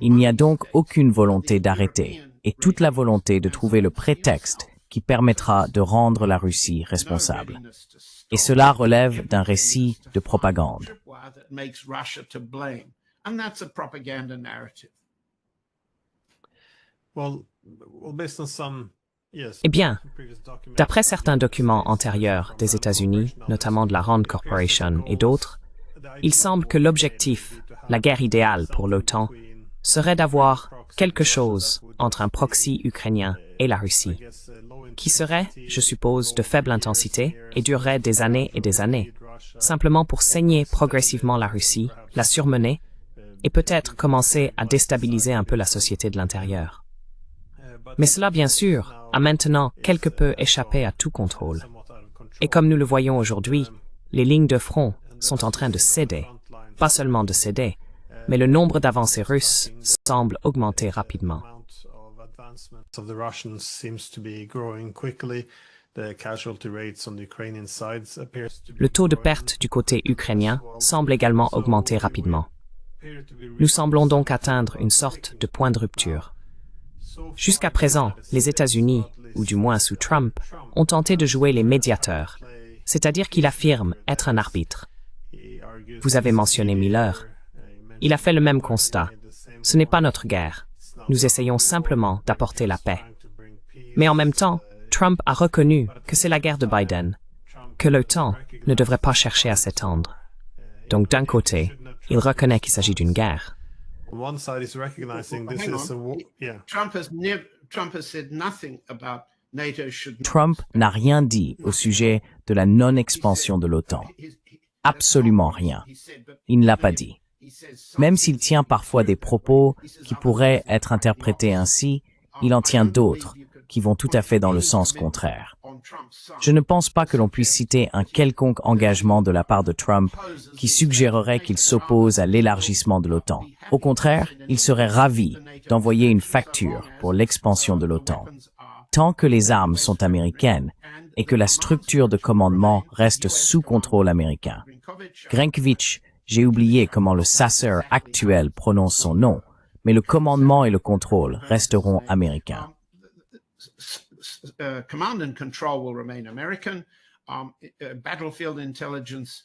Il n'y a donc aucune volonté d'arrêter et toute la volonté de trouver le prétexte qui permettra de rendre la Russie responsable. Et cela relève d'un récit de propagande. Eh bien, d'après certains documents antérieurs des États-Unis, notamment de la Rand Corporation et d'autres, il semble que l'objectif, la guerre idéale pour l'OTAN, serait d'avoir quelque chose entre un proxy ukrainien et la Russie, qui serait, je suppose, de faible intensité et durerait des années et des années, simplement pour saigner progressivement la Russie, la surmener et peut-être commencer à déstabiliser un peu la société de l'intérieur. Mais cela, bien sûr, a maintenant quelque peu échappé à tout contrôle. Et comme nous le voyons aujourd'hui, les lignes de front sont en train de céder. Pas seulement de céder, mais le nombre d'avancées russes semble augmenter rapidement. Le taux de perte du côté ukrainien semble également augmenter rapidement. Nous semblons donc atteindre une sorte de point de rupture. Jusqu'à présent, les États-Unis, ou du moins sous Trump, ont tenté de jouer les médiateurs, c'est-à-dire qu'il affirme être un arbitre. Vous avez mentionné Miller. Il a fait le même constat. Ce n'est pas notre guerre. Nous essayons simplement d'apporter la paix. Mais en même temps, Trump a reconnu que c'est la guerre de Biden, que l'OTAN ne devrait pas chercher à s'étendre. Donc d'un côté, il reconnaît qu'il s'agit d'une guerre. Trump n'a rien dit au sujet de la non-expansion de l'OTAN. Absolument rien. Il ne l'a pas dit. Même s'il tient parfois des propos qui pourraient être interprétés ainsi, il en tient d'autres qui vont tout à fait dans le sens contraire. Je ne pense pas que l'on puisse citer un quelconque engagement de la part de Trump qui suggérerait qu'il s'oppose à l'élargissement de l'OTAN. Au contraire, il serait ravi d'envoyer une facture pour l'expansion de l'OTAN. Tant que les armes sont américaines et que la structure de commandement reste sous contrôle américain. Grinkovich, j'ai oublié comment le chasseur actuel prononce son nom, mais le commandement et le contrôle resteront américains. Command and control will remain American. Battlefield intelligence,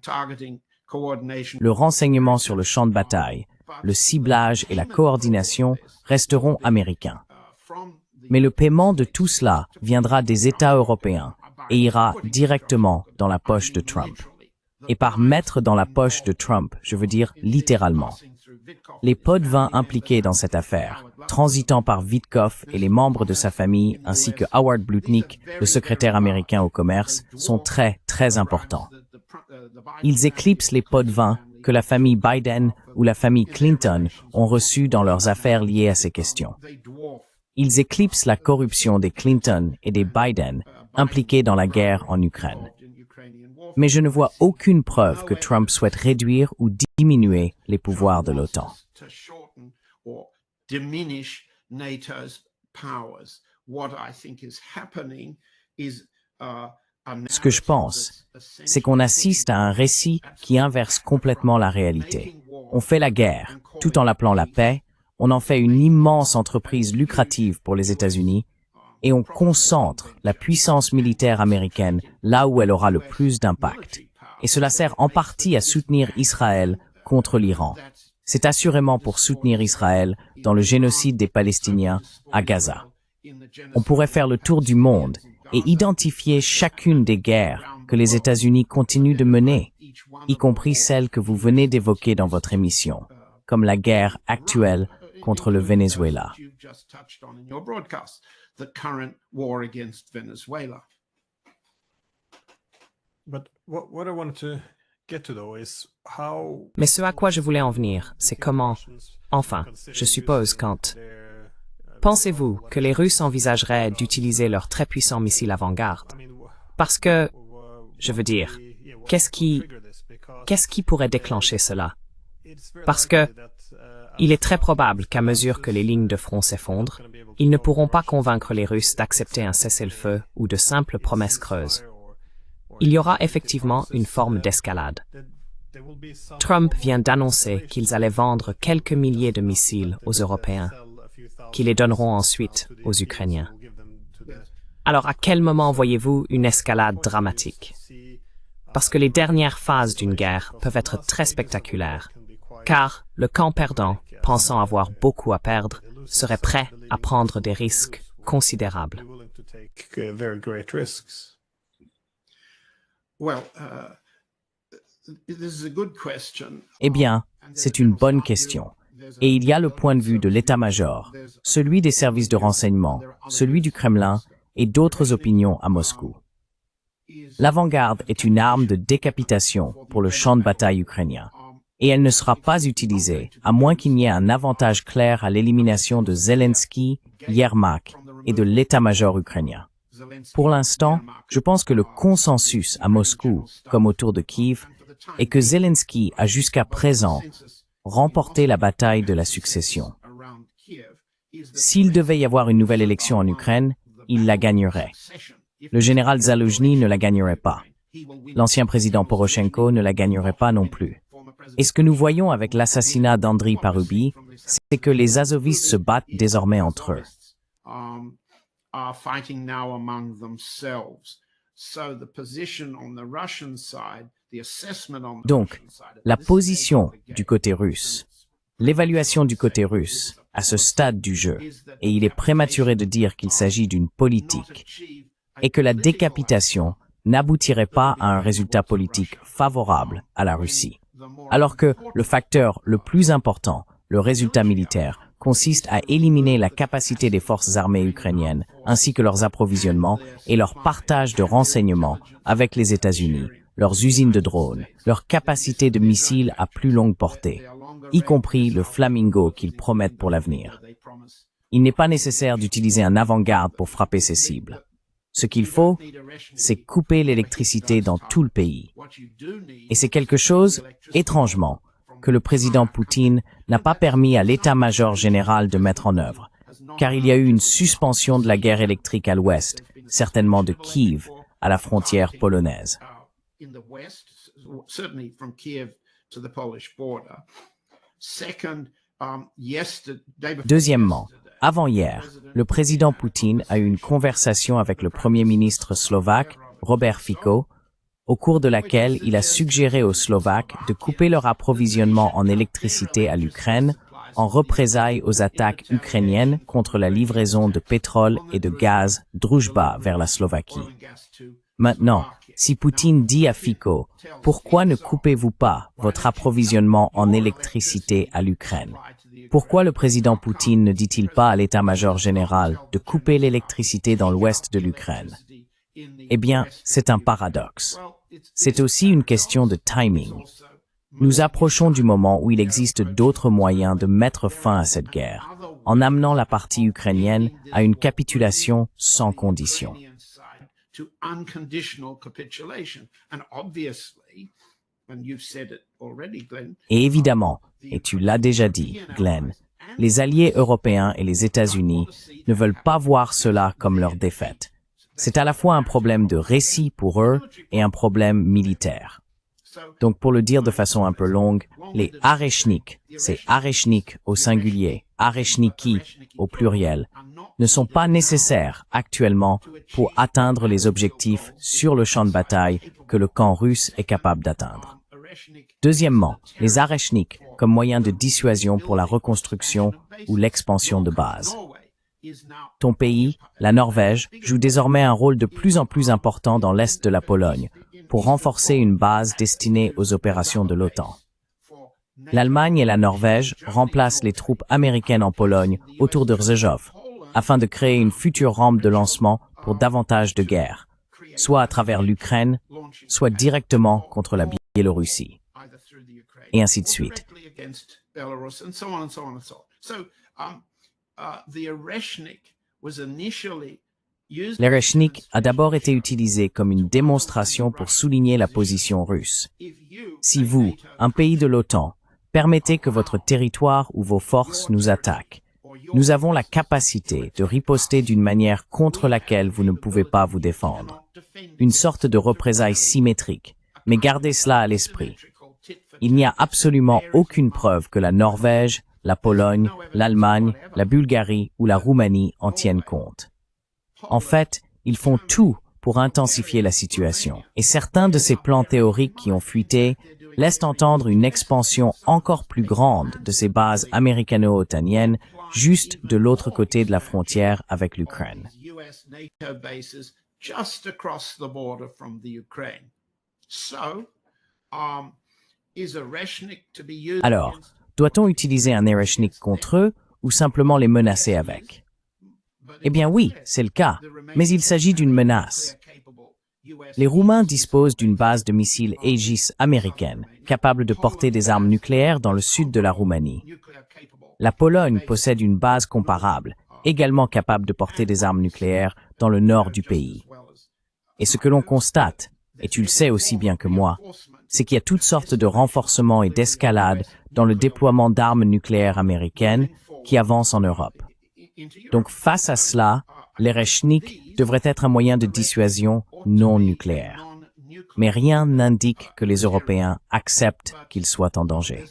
targeting, coordination. Le renseignement sur le champ de bataille, le ciblage et la coordination resteront américains. Mais le paiement de tout cela viendra des États européens et ira directement dans la poche de Trump. Et par mettre dans la poche de Trump, je veux dire littéralement. Les pots de vin impliqués dans cette affaire, transitant par Witkoff et les membres de sa famille, ainsi que Howard Blutnick, le secrétaire américain au commerce, sont très, très importants. Ils éclipsent les pots de vin que la famille Biden ou la famille Clinton ont reçus dans leurs affaires liées à ces questions. Ils éclipsent la corruption des Clinton et des Biden impliqués dans la guerre en Ukraine. Mais je ne vois aucune preuve que Trump souhaite réduire ou diminuer les pouvoirs de l'OTAN. Diminish NATO's powers. What I think is happening is Ce que je pense, c'est qu'on assiste à un récit qui inverse complètement la réalité. On fait la guerre, tout en l'appelant la paix, on en fait une immense entreprise lucrative pour les États-Unis, et on concentre la puissance militaire américaine là où elle aura le plus d'impact. Et cela sert en partie à soutenir Israël contre l'Iran. C'est assurément pour soutenir Israël dans le génocide des Palestiniens à Gaza. On pourrait faire le tour du monde et identifier chacune des guerres que les États-Unis continuent de mener, y compris celle que vous venez d'évoquer dans votre émission, comme la guerre actuelle contre le Venezuela. Mais ce à quoi je voulais en venir, c'est comment, enfin, je suppose quand... Pensez-vous que les Russes envisageraient d'utiliser leurs très puissants missiles avant-garde? Parce que, je veux dire, qu'est-ce qui pourrait déclencher cela? Parce que, il est très probable qu'à mesure que les lignes de front s'effondrent, ils ne pourront pas convaincre les Russes d'accepter un cessez-le-feu ou de simples promesses creuses. Il y aura effectivement une forme d'escalade. Trump vient d'annoncer qu'ils allaient vendre quelques milliers de missiles aux Européens, qui les donneront ensuite aux Ukrainiens. Alors, à quel moment voyez-vous une escalade dramatique? Parce que les dernières phases d'une guerre peuvent être très spectaculaires, car le camp perdant, pensant avoir beaucoup à perdre, serait prêt à prendre des risques considérables. Eh bien, c'est une bonne question. Et il y a le point de vue de l'état-major, celui des services de renseignement, celui du Kremlin et d'autres opinions à Moscou. L'avant-garde est une arme de décapitation pour le champ de bataille ukrainien. Et elle ne sera pas utilisée, à moins qu'il n'y ait un avantage clair à l'élimination de Zelensky, Yermak et de l'état-major ukrainien. Pour l'instant, je pense que le consensus à Moscou, comme autour de Kiev, est que Zelensky a jusqu'à présent remporté la bataille de la succession. S'il devait y avoir une nouvelle élection en Ukraine, il la gagnerait. Le général Zaloujny ne la gagnerait pas. L'ancien président Poroshenko ne la gagnerait pas non plus. Et ce que nous voyons avec l'assassinat d'Andriy Parubi, c'est que les azovistes se battent désormais entre eux. Donc, la position du côté russe, l'évaluation du côté russe à ce stade du jeu, et il est prématuré de dire qu'il s'agit d'une politique, et que la décapitation n'aboutirait pas à un résultat politique favorable à la Russie. Alors que le facteur le plus important, le résultat militaire, consiste à éliminer la capacité des forces armées ukrainiennes, ainsi que leurs approvisionnements et leur partage de renseignements avec les États-Unis, leurs usines de drones, leur capacité de missiles à plus longue portée, y compris le Flamingo qu'ils promettent pour l'avenir. Il n'est pas nécessaire d'utiliser un avant-garde pour frapper ces cibles. Ce qu'il faut, c'est couper l'électricité dans tout le pays. Et c'est quelque chose, étrangement, que le président Poutine n'a pas permis à l'état-major général de mettre en œuvre, car il y a eu une suspension de la guerre électrique à l'ouest, certainement de Kiev, à la frontière polonaise. Deuxièmement, avant-hier, le président Poutine a eu une conversation avec le premier ministre slovaque, Robert Fico, au cours de laquelle il a suggéré aux Slovaques de couper leur approvisionnement en électricité à l'Ukraine en représailles aux attaques ukrainiennes contre la livraison de pétrole et de gaz Druzhba vers la Slovaquie. Maintenant, si Poutine dit à Fico « Pourquoi ne coupez-vous pas votre approvisionnement en électricité à l'Ukraine ?» Pourquoi le président Poutine ne dit-il pas à l'état-major général de couper l'électricité dans l'ouest de l'Ukraine? Eh bien, c'est un paradoxe. C'est aussi une question de timing. Nous approchons du moment où il existe d'autres moyens de mettre fin à cette guerre, en amenant la partie ukrainienne à une capitulation sans condition. Et évidemment, et tu l'as déjà dit, Glenn, les alliés européens et les États-Unis ne veulent pas voir cela comme leur défaite. C'est à la fois un problème de récit pour eux et un problème militaire. Donc pour le dire de façon un peu longue, les Arechniks, c'est Arechnik au singulier, Arechniki au pluriel, ne sont pas nécessaires actuellement pour atteindre les objectifs sur le champ de bataille que le camp russe est capable d'atteindre. Deuxièmement, les Arechniks comme moyen de dissuasion pour la reconstruction ou l'expansion de base. Ton pays, la Norvège, joue désormais un rôle de plus en plus important dans l'est de la Pologne pour renforcer une base destinée aux opérations de l'OTAN. L'Allemagne et la Norvège remplacent les troupes américaines en Pologne autour de Rzeszów afin de créer une future rampe de lancement pour davantage de guerres, soit à travers l'Ukraine, soit directement contre la Biélorussie, et ainsi de suite. L'Erechnik a d'abord été utilisé comme une démonstration pour souligner la position russe. Si vous, un pays de l'OTAN, permettez que votre territoire ou vos forces nous attaquent, nous avons la capacité de riposter d'une manière contre laquelle vous ne pouvez pas vous défendre. Une sorte de représailles symétrique, mais gardez cela à l'esprit. Il n'y a absolument aucune preuve que la Norvège, la Pologne, l'Allemagne, la Bulgarie ou la Roumanie en tiennent compte. En fait, ils font tout pour intensifier la situation. Et certains de ces plans théoriques qui ont fuité laissent entendre une expansion encore plus grande de ces bases américano-otaniennes juste de l'autre côté de la frontière avec l'Ukraine. Alors, doit-on utiliser un Erechnik contre eux ou simplement les menacer avec? Eh bien oui, c'est le cas, mais il s'agit d'une menace. Les Roumains disposent d'une base de missiles Aegis américaine, capable de porter des armes nucléaires dans le sud de la Roumanie. La Pologne possède une base comparable, également capable de porter des armes nucléaires dans le nord du pays. Et ce que l'on constate, et tu le sais aussi bien que moi, c'est qu'il y a toutes sortes de renforcements et d'escalades dans le déploiement d'armes nucléaires américaines qui avancent en Europe. Donc face à cela, l'Erechnik devrait être un moyen de dissuasion non nucléaire. Mais rien n'indique que les Européens acceptent qu'ils soient en danger.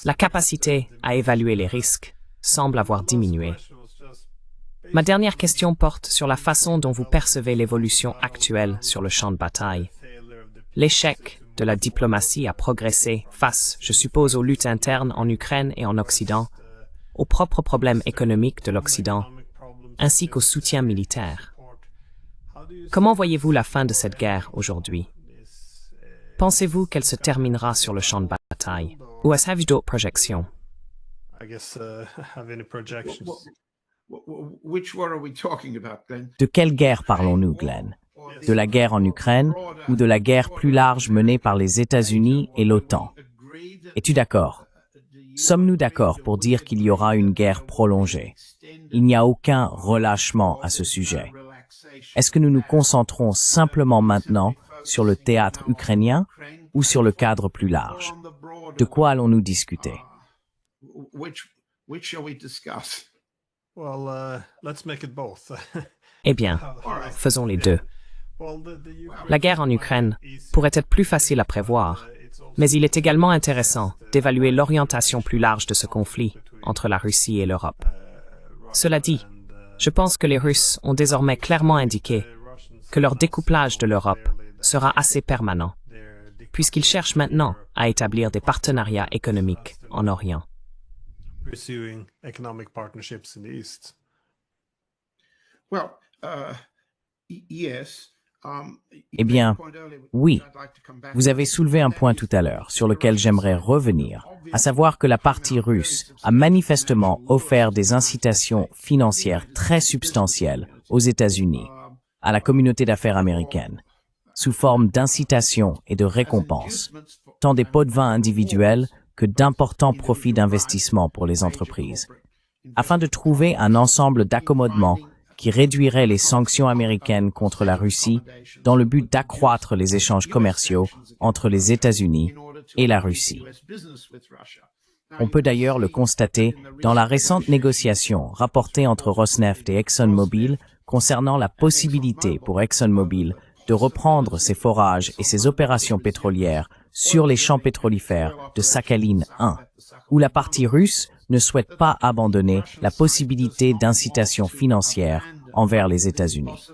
La capacité à évaluer les risques semble avoir diminué. Ma dernière question porte sur la façon dont vous percevez l'évolution actuelle sur le champ de bataille. L'échec de la diplomatie a progressé face, je suppose, aux luttes internes en Ukraine et en Occident, aux propres problèmes économiques de l'Occident, ainsi qu'au soutien militaire. Comment voyez-vous la fin de cette guerre aujourd'hui? Pensez-vous qu'elle se terminera sur le champ de bataille? Ou est-ce que d'autres projections? De quelle guerre parlons-nous, Glenn? De la guerre en Ukraine ou de la guerre plus large menée par les États-Unis et l'OTAN? Es-tu d'accord? Sommes-nous d'accord pour dire qu'il y aura une guerre prolongée? Il n'y a aucun relâchement à ce sujet. Est-ce que nous nous concentrons simplement maintenant sur le théâtre ukrainien ou sur le cadre plus large? De quoi allons-nous discuter? Eh bien, faisons les deux. La guerre en Ukraine pourrait être plus facile à prévoir, mais il est également intéressant d'évaluer l'orientation plus large de ce conflit entre la Russie et l'Europe. Cela dit, je pense que les Russes ont désormais clairement indiqué que leur découplage de l'Europe sera assez permanent, puisqu'ils cherchent maintenant à établir des partenariats économiques en Orient. Eh bien, oui, vous avez soulevé un point tout à l'heure sur lequel j'aimerais revenir, à savoir que la partie russe a manifestement offert des incitations financières très substantielles aux États-Unis, à la communauté d'affaires américaine, sous forme d'incitations et de récompenses, tant des pots de vin individuels que d'importants profits d'investissement pour les entreprises, afin de trouver un ensemble d'accommodements qui réduirait les sanctions américaines contre la Russie dans le but d'accroître les échanges commerciaux entre les États-Unis et la Russie. On peut d'ailleurs le constater dans la récente négociation rapportée entre Rosneft et ExxonMobil concernant la possibilité pour ExxonMobil de reprendre ses forages et ses opérations pétrolières sur les champs pétrolifères de Sakhalin 1, où la partie russe ne souhaite pas abandonner la possibilité d'incitation financière envers les États-Unis.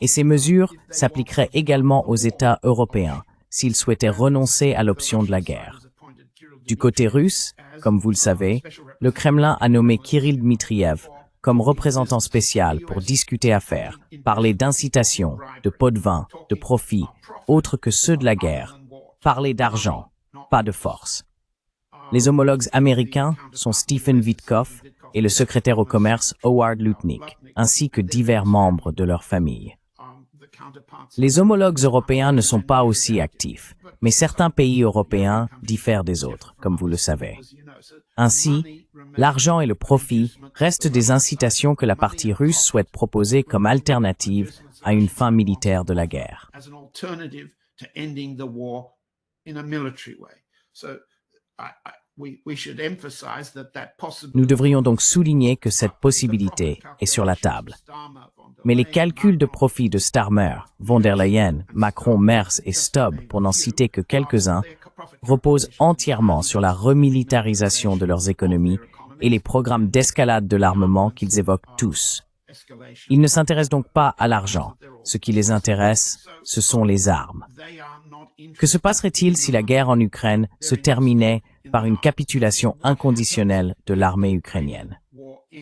Et ces mesures s'appliqueraient également aux États européens s'ils souhaitaient renoncer à l'option de la guerre. Du côté russe, comme vous le savez, le Kremlin a nommé Kirill Dmitriev comme représentant spécial pour discuter affaires, parler d'incitation, de pots de vin, de profits, autres que ceux de la guerre, parler d'argent, pas de force. Les homologues américains sont Stephen Witkoff et le secrétaire au commerce Howard Lutnick, ainsi que divers membres de leur famille. Les homologues européens ne sont pas aussi actifs, mais certains pays européens diffèrent des autres, comme vous le savez. Ainsi, l'argent et le profit restent des incitations que la partie russe souhaite proposer comme alternative à une fin militaire de la guerre. Nous devrions donc souligner que cette possibilité est sur la table. Mais les calculs de profit de Starmer, von der Leyen, Macron, Merz et Stubb, pour n'en citer que quelques-uns, reposent entièrement sur la remilitarisation de leurs économies et les programmes d'escalade de l'armement qu'ils évoquent tous. Ils ne s'intéressent donc pas à l'argent. Ce qui les intéresse, ce sont les armes. Que se passerait-il si la guerre en Ukraine se terminait par une capitulation inconditionnelle de l'armée ukrainienne?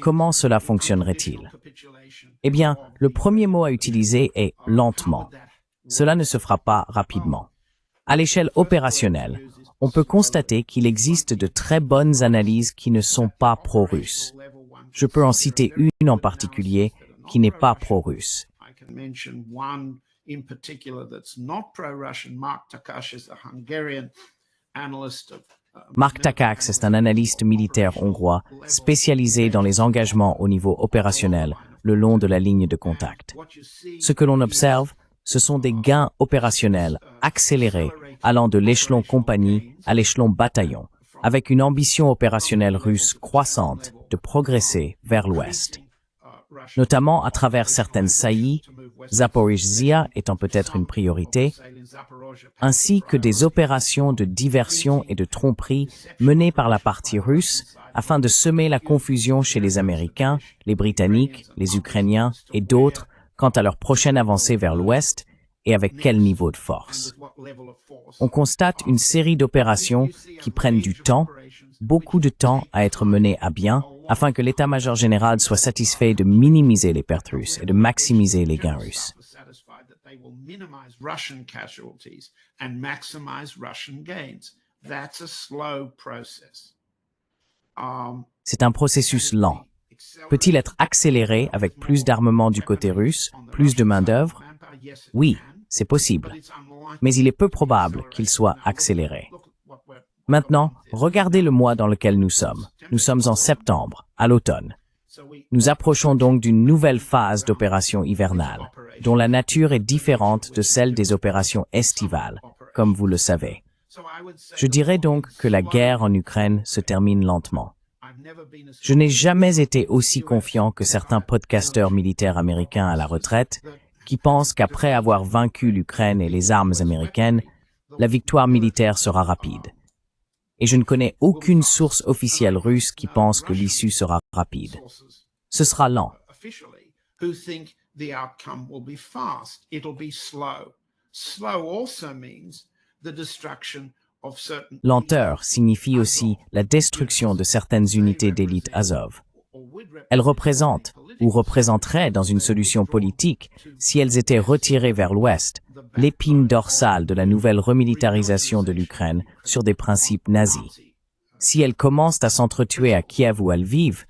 Comment cela fonctionnerait-il? Eh bien, le premier mot à utiliser est « lentement ». Cela ne se fera pas rapidement. À l'échelle opérationnelle, on peut constater qu'il existe de très bonnes analyses qui ne sont pas pro-russes. Je peux en citer une en particulier qui n'est pas pro-russe. Mark Takacs est un analyste militaire hongrois spécialisé dans les engagements au niveau opérationnel le long de la ligne de contact. Ce que l'on observe, ce sont des gains opérationnels accélérés allant de l'échelon compagnie à l'échelon bataillon, avec une ambition opérationnelle russe croissante de progresser vers l'ouest. Notamment à travers certaines saillies, Zaporizhzhia étant peut-être une priorité, ainsi que des opérations de diversion et de tromperie menées par la partie russe afin de semer la confusion chez les Américains, les Britanniques, les Ukrainiens et d'autres quant à leur prochaine avancée vers l'ouest et avec quel niveau de force. On constate une série d'opérations qui prennent du temps, beaucoup de temps à être menées à bien, afin que l'état-major général soit satisfait de minimiser les pertes russes et de maximiser les gains russes. C'est un processus lent. Peut-il être accéléré avec plus d'armement du côté russe, plus de main-d'œuvre? Oui, c'est possible. Mais il est peu probable qu'il soit accéléré. Maintenant, regardez le mois dans lequel nous sommes. Nous sommes en septembre, à l'automne. Nous approchons donc d'une nouvelle phase d'opération hivernale, dont la nature est différente de celle des opérations estivales, comme vous le savez. Je dirais donc que la guerre en Ukraine se termine lentement. Je n'ai jamais été aussi confiant que certains podcasteurs militaires américains à la retraite qui pensent qu'après avoir vaincu l'Ukraine et les armes américaines, la victoire militaire sera rapide. Et je ne connais aucune source officielle russe qui pense que l'issue sera rapide. Ce sera lent. Lenteur signifie aussi la destruction de certaines unités d'élite Azov. Elles représentent ou représenteraient dans une solution politique, si elles étaient retirées vers l'ouest, l'épine dorsale de la nouvelle remilitarisation de l'Ukraine sur des principes nazis. Si elles commencent à s'entretuer à Kiev ou à Lviv,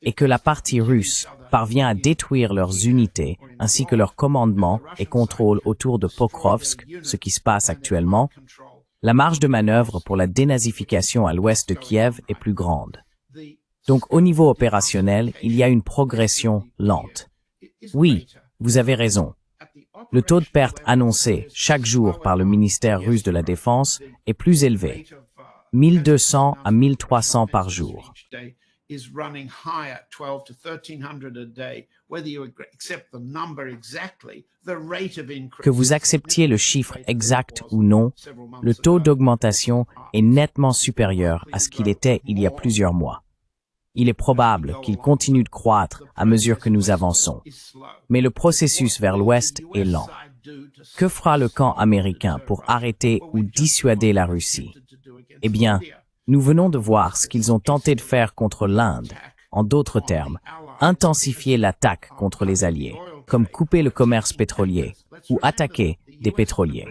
et que la partie russe parvient à détruire leurs unités ainsi que leur commandement et contrôle autour de Pokrovsk, ce qui se passe actuellement, la marge de manœuvre pour la dénazification à l'ouest de Kiev est plus grande. Donc au niveau opérationnel, il y a une progression lente. Oui, vous avez raison. Le taux de perte annoncé chaque jour par le ministère russe de la Défense est plus élevé, 1200 à 1300 par jour. Que vous acceptiez le chiffre exact ou non, le taux d'augmentation est nettement supérieur à ce qu'il était il y a plusieurs mois. Il est probable qu'il continue de croître à mesure que nous avançons. Mais le processus vers l'Ouest est lent. Que fera le camp américain pour arrêter ou dissuader la Russie? Eh bien, nous venons de voir ce qu'ils ont tenté de faire contre l'Inde. En d'autres termes, intensifier l'attaque contre les Alliés, comme couper le commerce pétrolier ou attaquer des pétroliers.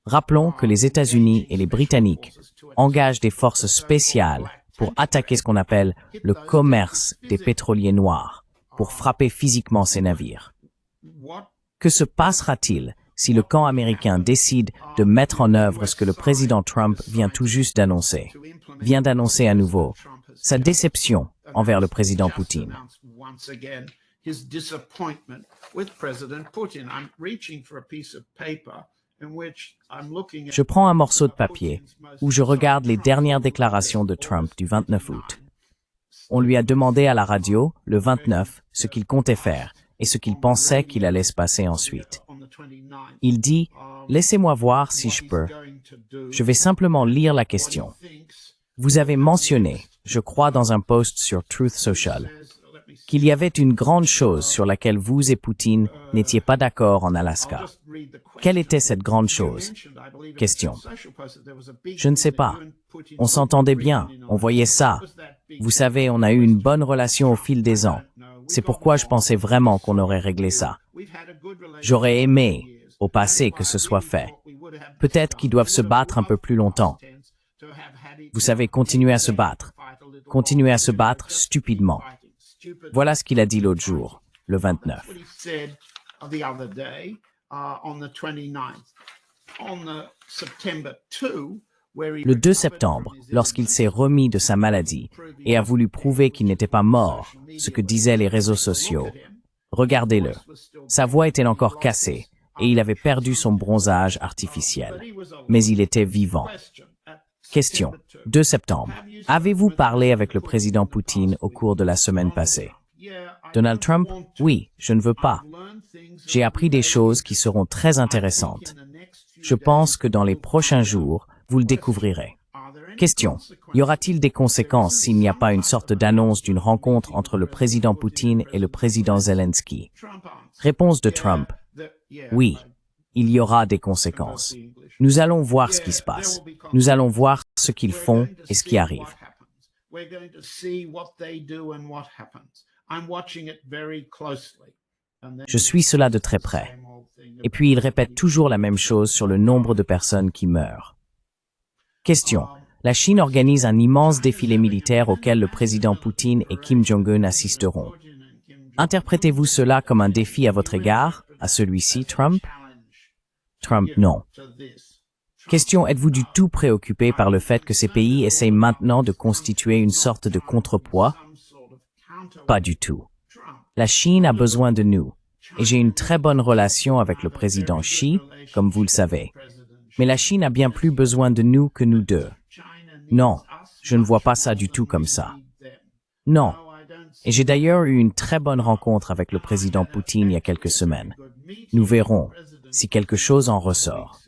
Rappelons que les États-Unis et les Britanniques engagent des forces spéciales pour attaquer ce qu'on appelle le commerce des pétroliers noirs, pour frapper physiquement ces navires. Que se passera-t-il si le camp américain décide de mettre en œuvre ce que le président Trump vient tout juste d'annoncer, à nouveau, sa déception envers le président Poutine? Je prends un morceau de papier où je regarde les dernières déclarations de Trump du 29 août. On lui a demandé à la radio, le 29, ce qu'il comptait faire et ce qu'il pensait qu'il allait se passer ensuite. Il dit « Laissez-moi voir si je peux. Je vais simplement lire la question. Vous avez mentionné, je crois dans un post sur Truth Social, qu'il y avait une grande chose sur laquelle vous et Poutine n'étiez pas d'accord en Alaska. Quelle était cette grande chose? Question. Je ne sais pas. On s'entendait bien, on voyait ça. Vous savez, on a eu une bonne relation au fil des ans. C'est pourquoi je pensais vraiment qu'on aurait réglé ça. J'aurais aimé, au passé, que ce soit fait. Peut-être qu'ils doivent se battre un peu plus longtemps. Vous savez, continuer à se battre stupidement. Voilà ce qu'il a dit l'autre jour, le 29. Le 2 septembre, lorsqu'il s'est remis de sa maladie et a voulu prouver qu'il n'était pas mort, ce que disaient les réseaux sociaux, regardez-le. Sa voix était encore cassée et il avait perdu son bronzage artificiel. Mais il était vivant. Question. 2 septembre. Avez-vous parlé avec le président Poutine au cours de la semaine passée? Donald Trump? Oui, je ne veux pas. J'ai appris des choses qui seront très intéressantes. Je pense que dans les prochains jours, vous le découvrirez. Question. Y aura-t-il des conséquences s'il n'y a pas une sorte d'annonce d'une rencontre entre le président Poutine et le président Zelensky? Réponse de Trump. Oui, il y aura des conséquences. Nous allons voir ce qui se passe. Nous allons voir ce qu'ils font et ce qui arrive. Je suis cela de très près. Et puis il répète toujours la même chose sur le nombre de personnes qui meurent. Question. La Chine organise un immense défilé militaire auquel le président Poutine et Kim Jong-un assisteront. Interprétez-vous cela comme un défi à votre égard, à celui-ci, Trump? Trump, non. Question, êtes-vous du tout préoccupé par le fait que ces pays essayent maintenant de constituer une sorte de contrepoids? Pas du tout. La Chine a besoin de nous, et j'ai une très bonne relation avec le président Xi, comme vous le savez. Mais la Chine a bien plus besoin de nous que nous deux. Non, je ne vois pas ça du tout comme ça. Non. Et j'ai d'ailleurs eu une très bonne rencontre avec le président Poutine il y a quelques semaines. Nous verrons si quelque chose en ressort.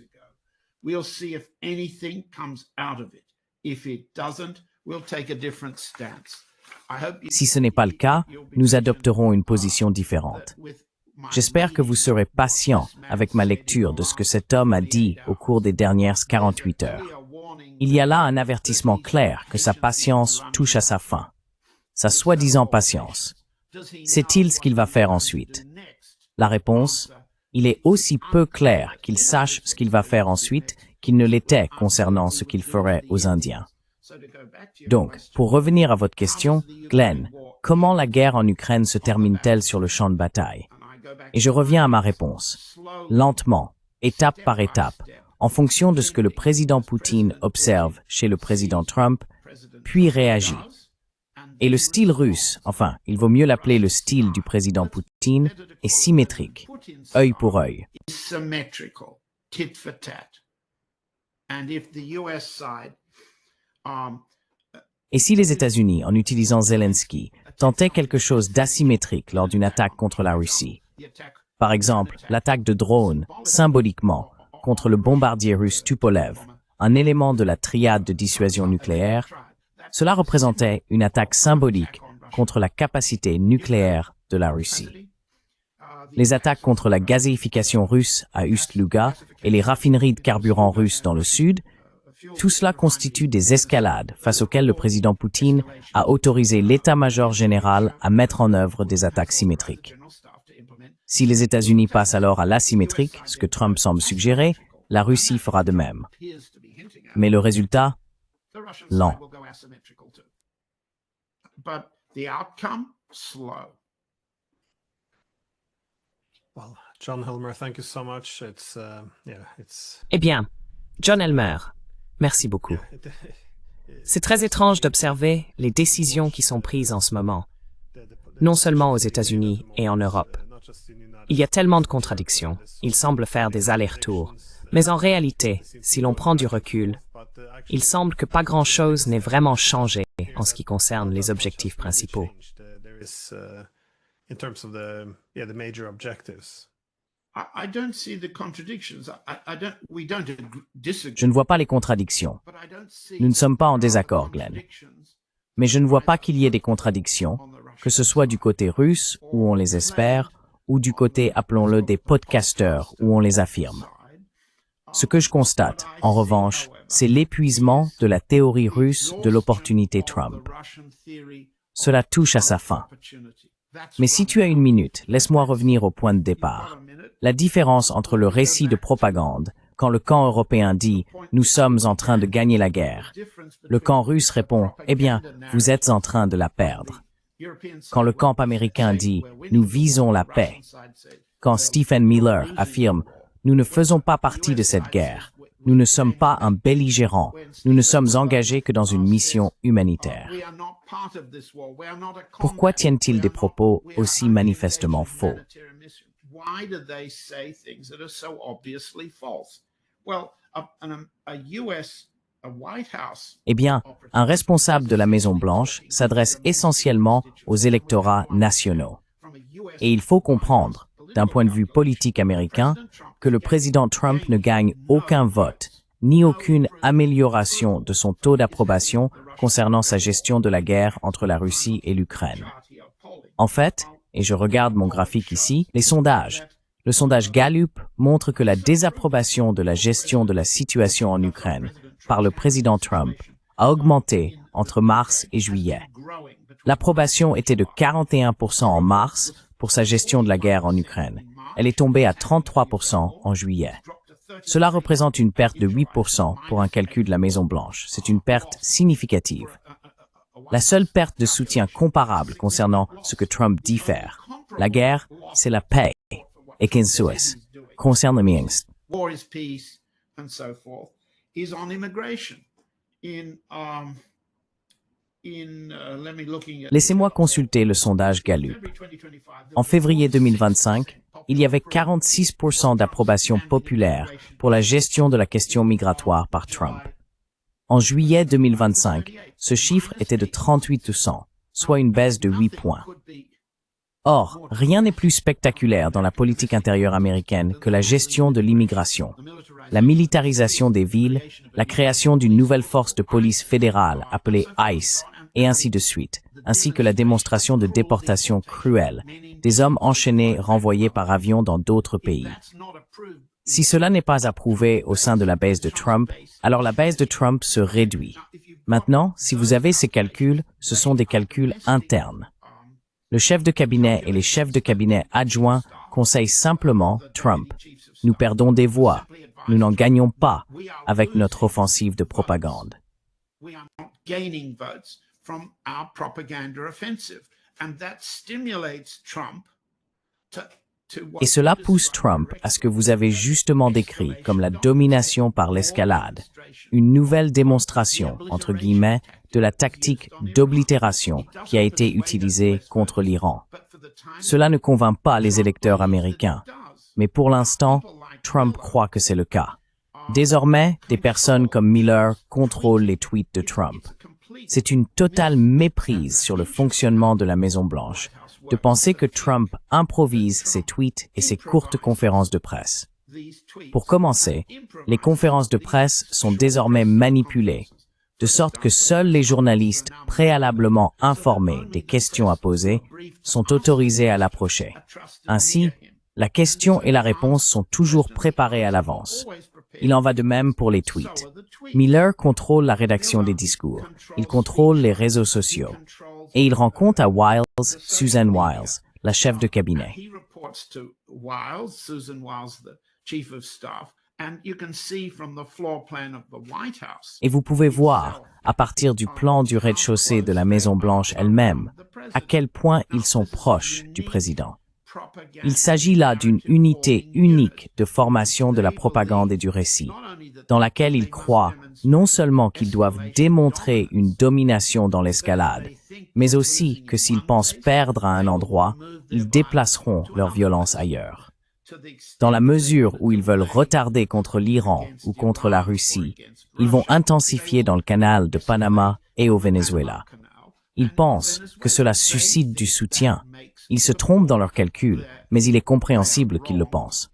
Si ce n'est pas le cas, nous adopterons une position différente. J'espère que vous serez patient avec ma lecture de ce que cet homme a dit au cours des dernières 48 heures. Il y a là un avertissement clair que sa patience touche à sa fin. Sa soi-disant patience. Sait-il ce qu'il va faire ensuite? La réponse, il est aussi peu clair qu'il sache ce qu'il va faire ensuite qu'il ne l'était concernant ce qu'il ferait aux Indiens. Donc, pour revenir à votre question, Glenn, comment la guerre en Ukraine se termine-t-elle sur le champ de bataille? Et je reviens à ma réponse. Lentement, étape par étape, en fonction de ce que le président Poutine observe chez le président Trump, puis réagit. Et le style russe, enfin, il vaut mieux l'appeler le style du président Poutine, est symétrique, œil pour œil. Symmetrical, tit for tat. And if the US side, Et si les États-Unis, en utilisant Zelensky, tentaient quelque chose d'asymétrique lors d'une attaque contre la Russie, par exemple l'attaque de drones, symboliquement, contre le bombardier russe Tupolev, un élément de la triade de dissuasion nucléaire, cela représentait une attaque symbolique contre la capacité nucléaire de la Russie. Les attaques contre la gazéification russe à Ust-Luga et les raffineries de carburant russes dans le sud, tout cela constitue des escalades face auxquelles le président Poutine a autorisé l'état-major général à mettre en œuvre des attaques symétriques. Si les États-Unis passent alors à l'asymétrique, ce que Trump semble suggérer, la Russie fera de même. Mais le résultat? Lent. but the outcome, slow. Well, John Helmer, thank you so much. Eh bien, John Helmer, merci beaucoup. C'est très étrange d'observer les décisions qui sont prises en ce moment, non seulement aux États-Unis et en Europe. Il y a tellement de contradictions, il semble faire des allers-retours. Mais en réalité, si l'on prend du recul, il semble que pas grand-chose n'ait vraiment changé en ce qui concerne les objectifs principaux. Je ne vois pas les contradictions. Nous ne sommes pas en désaccord, Glenn. Mais je ne vois pas qu'il y ait des contradictions, que ce soit du côté russe, où on les espère, ou du côté, appelons-le, des podcasteurs, où on les affirme. Ce que je constate, en revanche, c'est l'épuisement de la théorie russe de l'opportunité Trump. Cela touche à sa fin. Mais si tu as une minute, laisse-moi revenir au point de départ. La différence entre le récit de propagande, quand le camp européen dit « nous sommes en train de gagner la guerre », le camp russe répond « eh bien, vous êtes en train de la perdre ». Quand le camp américain dit « nous visons la paix », quand Stephen Miller affirme « nous ne faisons pas partie de cette guerre, nous ne sommes pas un belligérant, nous ne sommes engagés que dans une mission humanitaire ». Pourquoi tiennent-ils des propos aussi manifestement faux? Eh bien, un responsable de la Maison-Blanche s'adresse essentiellement aux électorats nationaux. Et il faut comprendre, d'un point de vue politique américain, que le président Trump ne gagne aucun vote, ni aucune amélioration de son taux d'approbation concernant sa gestion de la guerre entre la Russie et l'Ukraine. En fait, et je regarde mon graphique ici, le sondage Gallup montre que la désapprobation de la gestion de la situation en Ukraine par le président Trump a augmenté entre mars et juillet. L'approbation était de 41% en mars pour sa gestion de la guerre en Ukraine. Elle est tombée à 33% en juillet. Cela représente une perte de 8% pour un calcul de la Maison-Blanche. C'est une perte significative. La seule perte de soutien comparable concernant ce que Trump dit faire, la guerre, c'est la paix. Et qu'Insues concerne le Minsk. War is peace, and so forth, is on immigration. Laissez-moi consulter le sondage Gallup. En février 2025, il y avait 46% d'approbation populaire pour la gestion de la question migratoire par Trump. En juillet 2025, ce chiffre était de 38%, soit une baisse de 8 points. Or, rien n'est plus spectaculaire dans la politique intérieure américaine que la gestion de l'immigration, la militarisation des villes, la création d'une nouvelle force de police fédérale appelée ICE, et ainsi de suite, ainsi que la démonstration de déportation cruelle, des hommes enchaînés renvoyés par avion dans d'autres pays. Si cela n'est pas approuvé au sein de la base de Trump, alors la base de Trump se réduit. Maintenant, si vous avez ces calculs, ce sont des calculs internes. Le chef de cabinet et les chefs de cabinet adjoints conseillent simplement Trump. Nous perdons des voix. Nous n'en gagnons pas avec notre offensive de propagande. Et cela pousse Trump à ce que vous avez justement décrit comme la domination par l'escalade, une nouvelle démonstration, entre guillemets, de la tactique d'oblitération qui a été utilisée contre l'Iran. Cela ne convainc pas les électeurs américains, mais pour l'instant, Trump croit que c'est le cas. Désormais, des personnes comme Miller contrôlent les tweets de Trump. C'est une totale méprise sur le fonctionnement de la Maison-Blanche de penser que Trump improvise ses tweets et ses courtes conférences de presse. Pour commencer, les conférences de presse sont désormais manipulées, de sorte que seuls les journalistes préalablement informés des questions à poser sont autorisés à l'approcher. Ainsi, la question et la réponse sont toujours préparées à l'avance. Il en va de même pour les tweets. Miller contrôle la rédaction des discours, il contrôle les réseaux sociaux, et il rend compte à Wiles, Susan Wiles, la chef de cabinet. Et vous pouvez voir, à partir du plan du rez-de-chaussée de la Maison-Blanche elle-même, à quel point ils sont proches du président. Il s'agit là d'une unité unique de formation de la propagande et du récit, dans laquelle ils croient non seulement qu'ils doivent démontrer une domination dans l'escalade, mais aussi que s'ils pensent perdre à un endroit, ils déplaceront leur violence ailleurs. Dans la mesure où ils veulent retarder contre l'Iran ou contre la Russie, ils vont intensifier dans le canal de Panama et au Venezuela. Ils pensent que cela suscite du soutien. Ils se trompent dans leurs calculs, mais il est compréhensible qu'ils le pensent.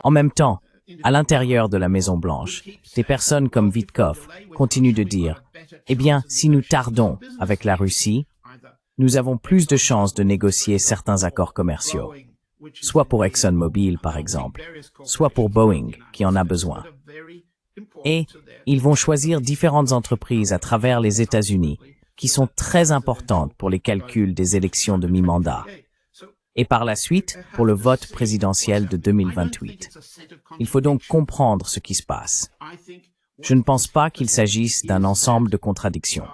En même temps, à l'intérieur de la Maison-Blanche, des personnes comme Witkoff continuent de dire « Eh bien, si nous tardons avec la Russie, nous avons plus de chances de négocier certains accords commerciaux, soit pour ExxonMobil par exemple, soit pour Boeing qui en a besoin. » Et ils vont choisir différentes entreprises à travers les États-Unis qui sont très importantes pour les calculs des élections de mi-mandat. Et par la suite, pour le vote présidentiel de 2028. Il faut donc comprendre ce qui se passe. Je ne pense pas qu'il s'agisse d'un ensemble de contradictions.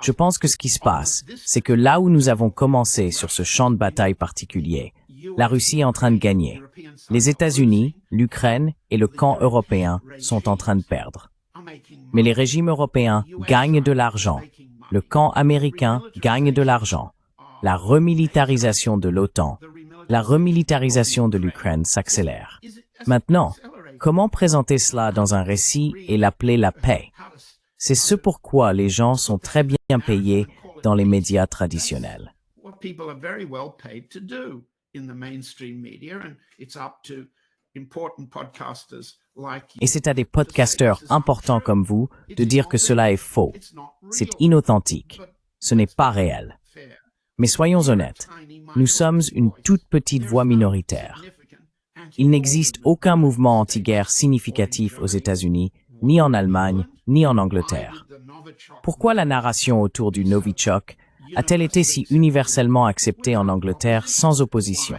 Je pense que ce qui se passe, c'est que là où nous avons commencé sur ce champ de bataille particulier, la Russie est en train de gagner. Les États-Unis, l'Ukraine et le camp européen sont en train de perdre. Mais les régimes européens gagnent de l'argent. Le camp américain gagne de l'argent. La remilitarisation de l'OTAN, la remilitarisation de l'Ukraine s'accélère. Maintenant, comment présenter cela dans un récit et l'appeler la paix? C'est ce pourquoi les gens sont très bien payés dans les médias traditionnels. Et c'est à des podcasteurs importants comme vous de dire que cela est faux. C'est inauthentique. Ce n'est pas réel. Mais soyons honnêtes, nous sommes une toute petite voix minoritaire. Il n'existe aucun mouvement anti-guerre significatif aux États-Unis, ni en Allemagne, ni en Angleterre. Pourquoi la narration autour du Novichok a-t-elle été si universellement acceptée en Angleterre sans opposition?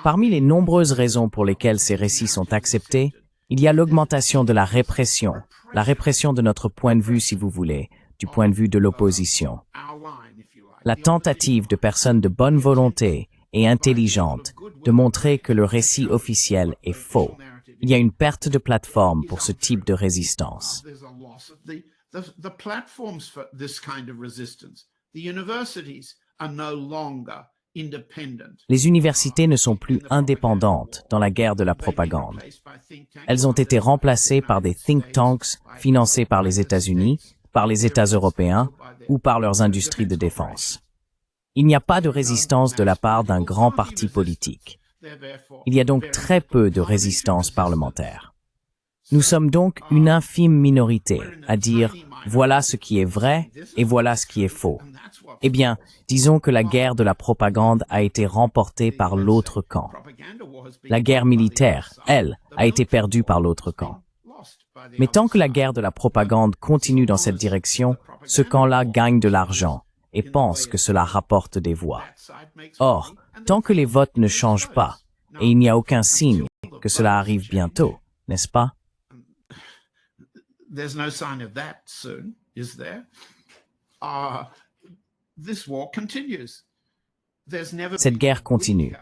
Parmi les nombreuses raisons pour lesquelles ces récits sont acceptés, il y a l'augmentation de la répression de notre point de vue si vous voulez, du point de vue de l'opposition. La tentative de personnes de bonne volonté et intelligentes de montrer que le récit officiel est faux. Il y a une perte de plateforme pour ce type de résistance. Les universités ne sont plus indépendantes dans la guerre de la propagande. Elles ont été remplacées par des think tanks financés par les États-Unis, par les États européens ou par leurs industries de défense. Il n'y a pas de résistance de la part d'un grand parti politique. Il y a donc très peu de résistance parlementaire. Nous sommes donc une infime minorité à dire « voilà ce qui est vrai et voilà ce qui est faux ». Eh bien, disons que la guerre de la propagande a été remportée par l'autre camp. La guerre militaire, elle, a été perdue par l'autre camp. Mais tant que la guerre de la propagande continue dans cette direction, ce camp-là gagne de l'argent et pense que cela rapporte des voix. Or, tant que les votes ne changent pas, et il n'y a aucun signe que cela arrive bientôt, n'est-ce pas? Cette guerre continue.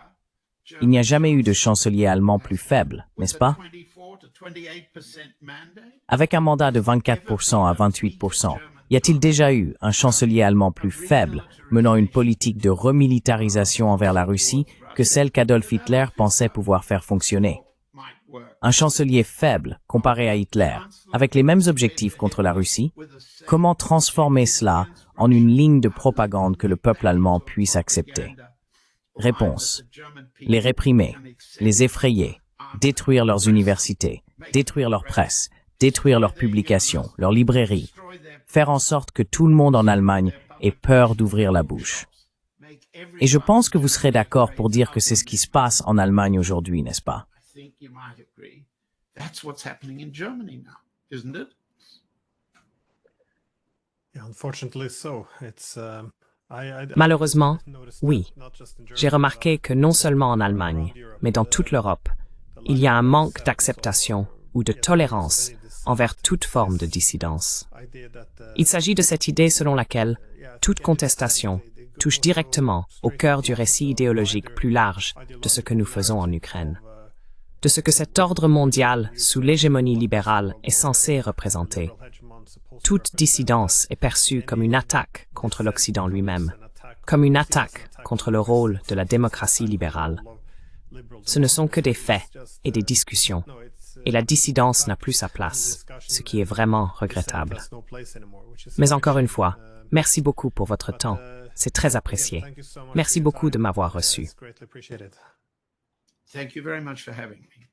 Il n'y a jamais eu de chancelier allemand plus faible, n'est-ce pas? Avec un mandat de 24% à 28%, y a-t-il déjà eu un chancelier allemand plus faible menant une politique de remilitarisation envers la Russie que celle qu'Adolf Hitler pensait pouvoir faire fonctionner? Un chancelier faible comparé à Hitler, avec les mêmes objectifs contre la Russie? Comment transformer cela en une ligne de propagande que le peuple allemand puisse accepter? Réponse. Les réprimer, les effrayer, détruire leurs universités, détruire leur presse, détruire leurs publications, leurs librairies, faire en sorte que tout le monde en Allemagne ait peur d'ouvrir la bouche. Et je pense que vous serez d'accord pour dire que c'est ce qui se passe en Allemagne aujourd'hui, n'est-ce pas? Malheureusement, oui. J'ai remarqué que non seulement en Allemagne, mais dans toute l'Europe, il y a un manque d'acceptation ou de tolérance envers toute forme de dissidence. Il s'agit de cette idée selon laquelle toute contestation touche directement au cœur du récit idéologique plus large de ce que nous faisons en Ukraine, de ce que cet ordre mondial sous l'hégémonie libérale est censé représenter. Toute dissidence est perçue comme une attaque contre l'Occident lui-même, comme une attaque contre le rôle de la démocratie libérale. Ce ne sont que des faits et des discussions, et la dissidence n'a plus sa place, ce qui est vraiment regrettable. Mais encore une fois, merci beaucoup pour votre temps, c'est très apprécié. Merci beaucoup de m'avoir reçu. Thank you very much for having me.